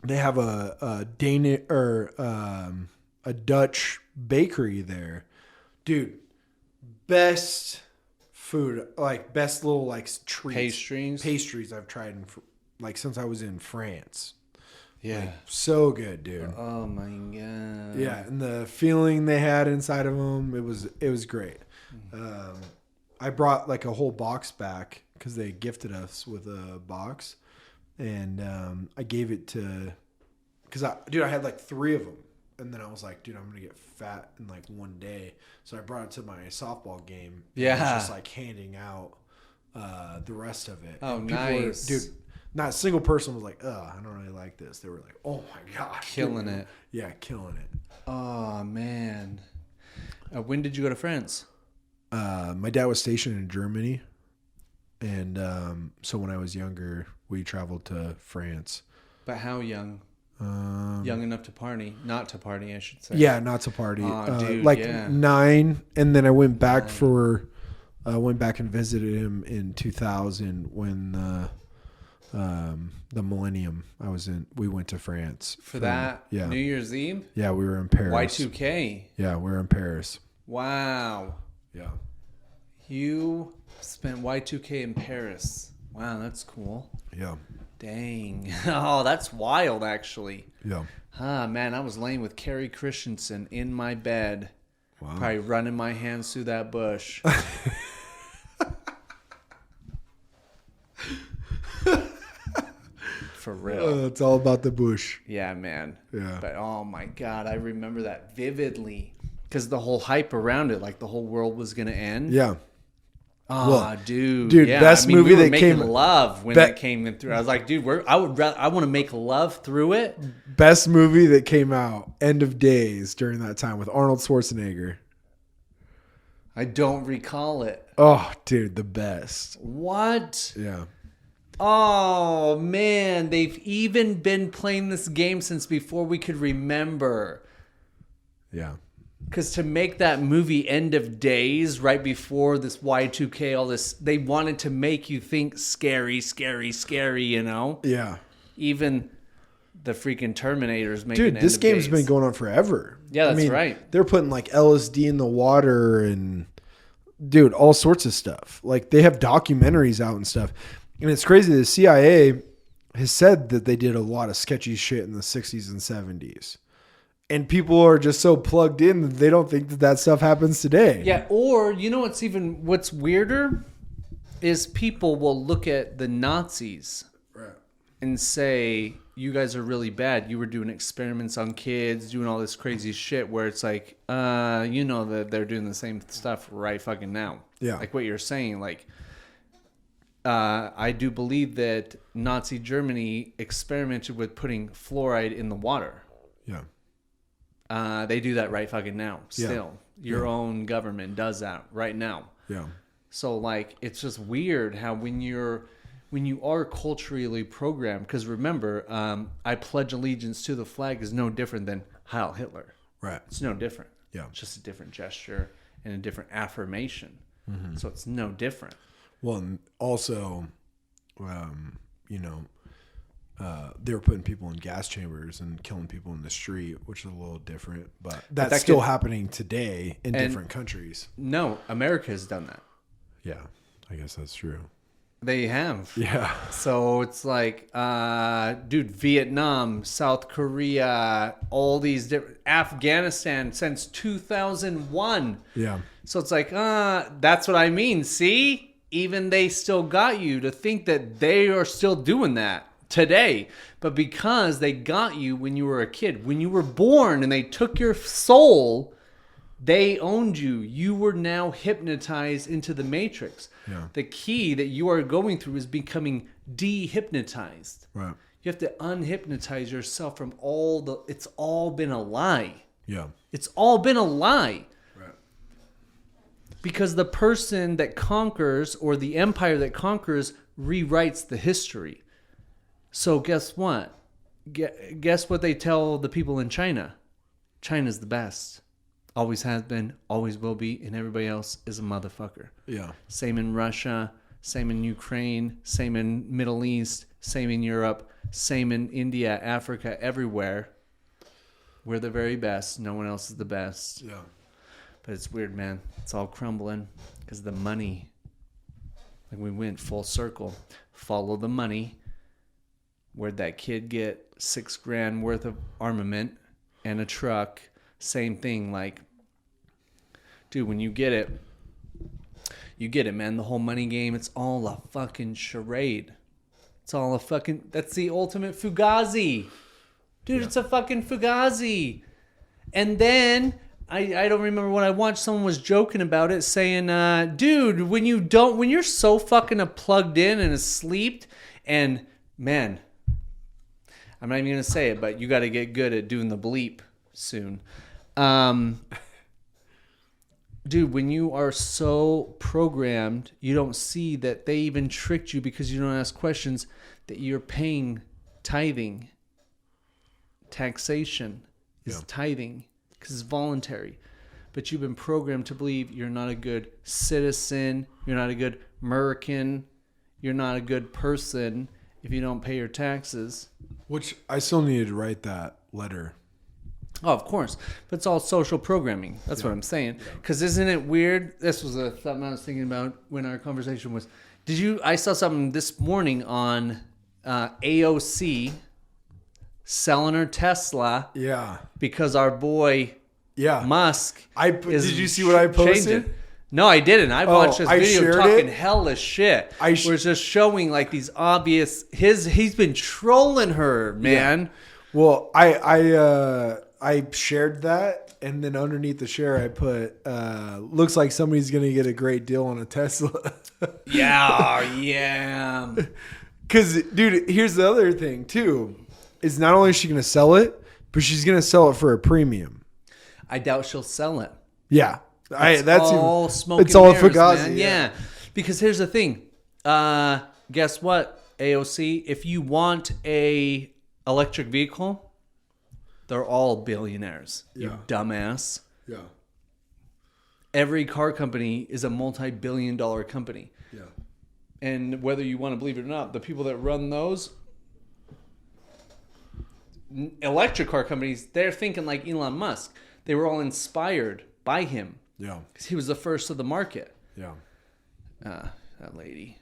they have a Danish or a Dutch bakery there, dude. Best food, like best little like treats, pastries I've tried since I was in France. Yeah. Like, so good, dude. Oh my god. Yeah, and the feeling they had inside of them, it was great. I brought like a whole box back because they gifted us with a box, and I gave it because I had like 3 of them, and then I was like, dude, I'm gonna get fat in like one day, so I brought it to my softball game. Yeah, and I was just like handing out the rest of it. Oh, and people nice, dude. Not a single person was like, I don't really like this. They were like, oh my gosh. Killing it. Yeah, killing it. Oh, man. When did you go to France? My dad was stationed in Germany. And so when I was younger, we traveled to France. But how young? Young enough to party. Not to party, I should say. Yeah, not to party. Dude, 9. And then I went back and visited him in 2000 when the millennium we went to France for that. Yeah. New Year's Eve. Yeah, we were in Paris. Y2K. Yeah, we were in Paris. Wow. Yeah. You spent Y2K in Paris. Wow, that's cool. Yeah. Dang. Oh, that's wild, actually. Yeah. Man, I was laying with Carrie Christensen in my bed Wow. Probably running my hands through that bush. For real. It's all about the bush. Yeah, man. Yeah. But oh my God, I remember that vividly. Because the whole hype around it, like the whole world was going to end. Yeah. Oh, dude. Dude, yeah. best movie we were that making came- love when it came in through. I was like, dude, I want to make love through it. Best movie that came out, End of Days, during that time with Arnold Schwarzenegger. I don't recall it. Oh, dude, the best. What? Yeah. Oh, man. They've even been playing this game since before we could remember. Yeah. Because to make that movie End of Days right before this Y2K, all this, they wanted to make you think scary, scary, scary, you know? Yeah. Even the freaking Terminator's making Dude, End this of game's Days. been going on forever. Yeah, that's right. They're putting like LSD in the water and, dude, all sorts of stuff. Like they have documentaries out and stuff. And it's crazy. The CIA has said that they did a lot of sketchy shit in the 60s and 70s. And people are just so plugged in that they don't think that stuff happens today. Yeah, or you know what's weirder is people will look at the Nazis and say, you guys are really bad. You were doing experiments on kids, doing all this crazy shit where it's like, you know that they're doing the same stuff right fucking now. Yeah. Like what you're saying, like, I do believe that Nazi Germany experimented with putting fluoride in the water. Yeah. They do that right fucking now. Still, your own government does that right now. Yeah. So like, it's just weird how when you are culturally programmed. Because remember, I pledge allegiance to the flag is no different than Heil Hitler. Right. It's no different. Yeah. It's just a different gesture and a different affirmation. Mm-hmm. So it's no different. Well, and also, they were putting people in gas chambers and killing people in the street, which is a little different, but that's that still could- happening today in different countries. No, America has done that. Yeah, I guess that's true. They have. Yeah. So it's like, dude, Vietnam, South Korea, all these different, Afghanistan since 2001. Yeah. So it's like, that's what I mean. See, even they still got you to think that they are still doing that today. But because they got you when you were a kid, when you were born and they took your soul, they owned you. You were now hypnotized into the matrix. Yeah. The key that you are going through is becoming dehypnotized. Right. You have to unhypnotize yourself from it's all been a lie. Yeah. It's all been a lie. Right. Because the person that conquers or the empire that conquers rewrites the history. So guess what? Guess what they tell the people in China? China's the best. Always has been, always will be, and everybody else is a motherfucker. Yeah. Same in Russia, same in Ukraine, same in Middle East, same in Europe, same in India, Africa, everywhere. We're the very best. No one else is the best. Yeah. But it's weird, man. It's all crumbling because the money. Like we went full circle. Follow the money. Where'd that kid get $6,000 worth of armament and a truck? Same thing. Like, dude, when you get it, man. The whole money game, it's all a fucking charade. It's all a fucking, that's the ultimate fugazi. Dude, It's a fucking fugazi. And then, I don't remember when I watched, someone was joking about it, saying, dude, when you're so fucking plugged in and asleep, and man, I'm not even going to say it, but you got to get good at doing the bleep soon. Dude, when you are so programmed, you don't see that they even tricked you because you don't ask questions, that you're paying tithing. Taxation is tithing because it's voluntary. But you've been programmed to believe you're not a good citizen, you're not a good American, you're not a good person if you don't pay your taxes. Which I still needed to write that letter. Oh, of course. But it's all social programming. That's what I'm saying. Because isn't it weird? This was something I was thinking about when our conversation was. I saw something this morning on AOC selling her Tesla. Yeah. Because our boy Yeah. Musk. Did you see what I posted? changing. No, I didn't. I watched this I video shared talking it. hellish shit. Where it's just showing like these obvious. He's been trolling her, man. Yeah. Well, I shared that, and then underneath the share, I put, looks like somebody's gonna get a great deal on a Tesla. Yeah. Because, dude, here's the other thing too: is not only is she gonna sell it, but she's gonna sell it for a premium. I doubt she'll sell it. Yeah. That's all smoke. It's all and mirrors, fugazi. man. Yeah. Because here's the thing. Guess what, AOC? If you want a electric vehicle, they're all billionaires. You dumbass. Yeah. Every car company is a multi-billion-dollar company. Yeah. And whether you want to believe it or not, the people that run those electric car companies, they're thinking like Elon Musk. They were all inspired by him. Yeah. Because he was the first of the market. Yeah. That lady.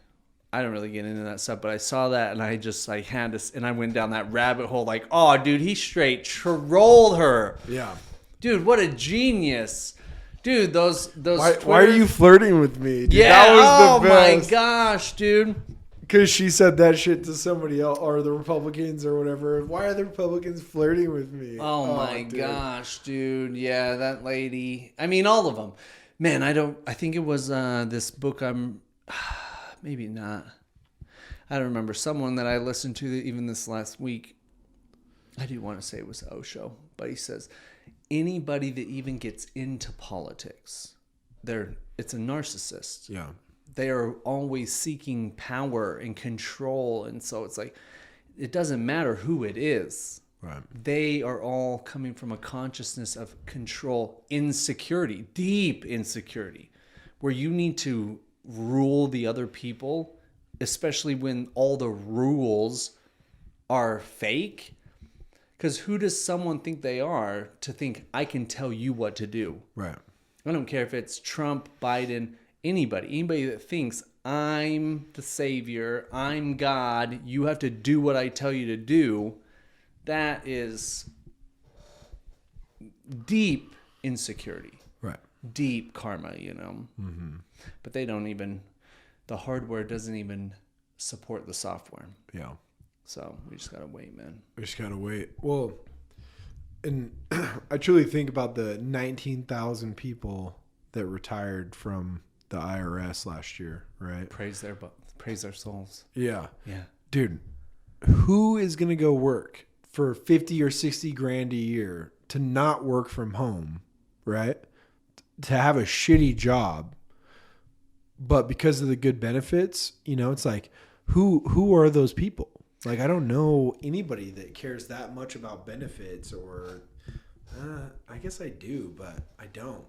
I don't really get into that stuff, but I saw that and I just like had to, and I went down that rabbit hole like, oh, dude, he straight trolled her. Yeah. Dude, what a genius. Dude, those Why are you flirting with me? Dude, Yeah, that was the best. my gosh, dude. Because she said that shit to somebody else, or the Republicans or whatever. Why are the Republicans flirting with me? Oh my gosh, dude. Yeah, that lady. I mean, all of them. Man, I think it was this book maybe not. I don't remember. Someone that I listened to even this last week. I do want to say it was Osho, but he says anybody that even gets into politics, it's a narcissist. Yeah. They are always seeking power and control. And so it's like, it doesn't matter who it is. Right. They are all coming from a consciousness of control, insecurity, deep insecurity, where you need to rule the other people, especially when all the rules are fake. Because who does someone think they are to think, I can tell you what to do? Right. I don't care if it's Trump, Biden, anybody that thinks I'm the savior, I'm God, you have to do what I tell you to do, that is deep insecurity. Right. Deep karma, Mm-hmm. But they don't even, the hardware doesn't even support the software. Yeah. So we just got to wait, man. We just got to wait. Well, and I truly think about the 19,000 people that retired from the IRS last year, right? Praise their souls. Yeah. Yeah. Dude, who is going to go work for 50 or 60 grand a year to not work from home, right? To have a shitty job, but because of the good benefits, it's like, who are those people? Like, I don't know anybody that cares that much about benefits, or I guess I do, but I don't,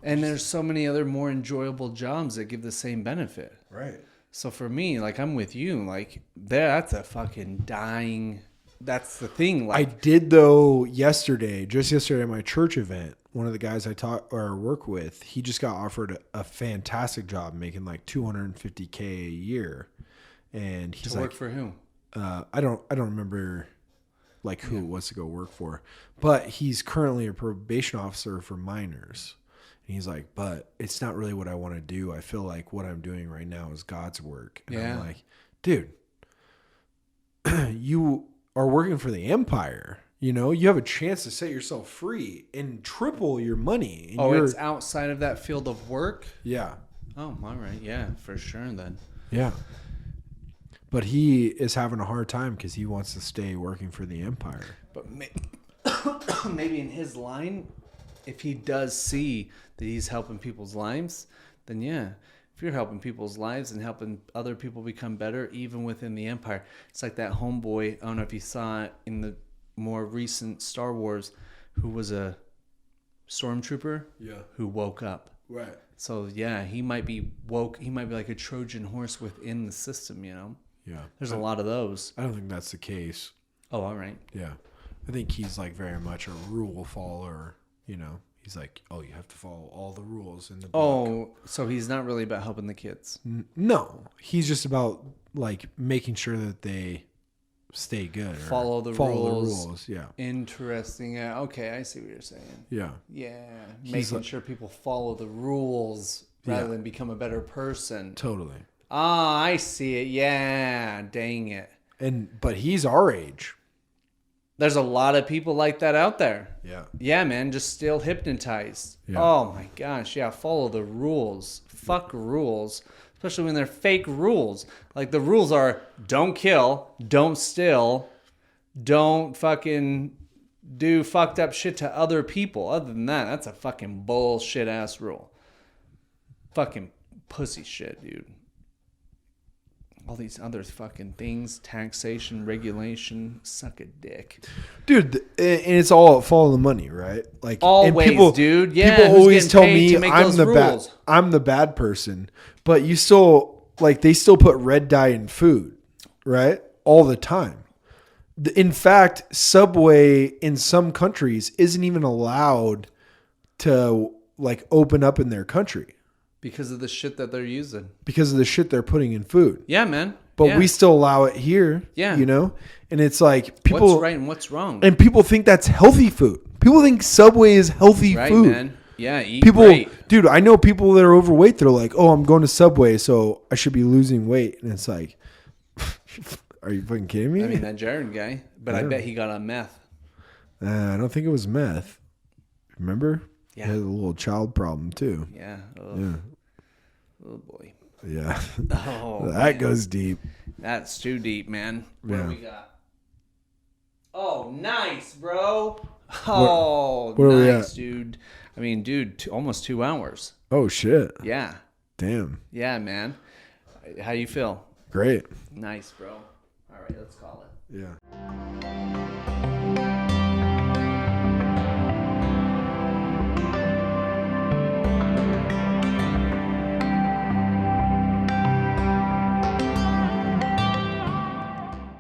And there's so many other more enjoyable jobs that give the same benefit. Right. So for me, like, I'm with you. Like, that's a fucking dying. That's the thing. Like, I did, though, just yesterday at my church event, one of the guys I taught or work with, he just got offered a fantastic job making like $250K a year. And he's to work for who? I don't remember like who it was to go work for, but he's currently a probation officer for minors. And he's like, but it's not really what I want to do. I feel like what I'm doing right now is God's work. And I'm like, dude, you are working for the empire. You have a chance to set yourself free and triple your money. And it's outside of that field of work? Yeah. Oh, all right. Yeah, for sure then. Yeah. But he is having a hard time because he wants to stay working for the empire. But maybe in his line, if he does see that he's helping people's lives, then yeah. If you're helping people's lives and helping other people become better, even within the empire. It's like that homeboy, I don't know if you saw it in the more recent Star Wars, who was a stormtrooper who woke up. Right. So yeah, he might be woke. He might be like a Trojan horse within the system, Yeah. There's a lot of those. I don't think that's the case. Oh, all right. Yeah. I think he's like very much a rule follower, He's like, oh, you have to follow all the rules in the book. Oh, so he's not really about helping the kids. No. He's just about like making sure that they stay good. Or Follow the rules. rules. Yeah. Interesting. Yeah. Okay, I see what you're saying. Yeah. Yeah, He's making sure people follow the rules rather than become a better person. Totally. Ah, I see it. Yeah, dang it. But he's our age. There's a lot of people like that out there. Yeah. Yeah, man, just still hypnotized. Yeah. Oh my gosh, yeah, follow the rules. Fuck rules, especially when they're fake rules. Like the rules are don't kill, don't steal, don't fucking do fucked up shit to other people. Other than that, that's a fucking bullshit ass rule. Fucking pussy shit, dude. All these other fucking things, taxation, regulation, suck a dick. Dude, and it's all follow the money, right? Like Always, dude. Yeah, people who's always getting tell paid me to make I'm those the bad rules? I'm the bad person. But you still they still put red dye in food, right? All the time. In fact, Subway in some countries isn't even allowed to open up in their country. Because of the shit that they're using. Because of the shit they're putting in food. Yeah, man. But yeah. we still allow it here. Yeah. You know? And it's like people. What's right and what's wrong? And people think that's healthy food. People think Subway is healthy right, food. Man. Yeah, eat people, great. Dude, I know people that are overweight. They're like, oh, I'm going to Subway, so I should be losing weight. And it's like, are you fucking kidding me? I mean, that Jared guy. But I bet he got on meth. I don't think it was meth. Remember? Yeah. He had a little child problem, too. Yeah. Yeah. Oh, boy. Yeah. Oh, that man. goes deep. That's too deep, man. What Yeah. do we got? Oh, nice, bro. Oh, what are we nice, at? dude. I mean, dude, almost 2 hours. Oh, shit. Yeah. Damn. Yeah, man. How you feel? Great. Nice, bro. All right, let's call it. Yeah.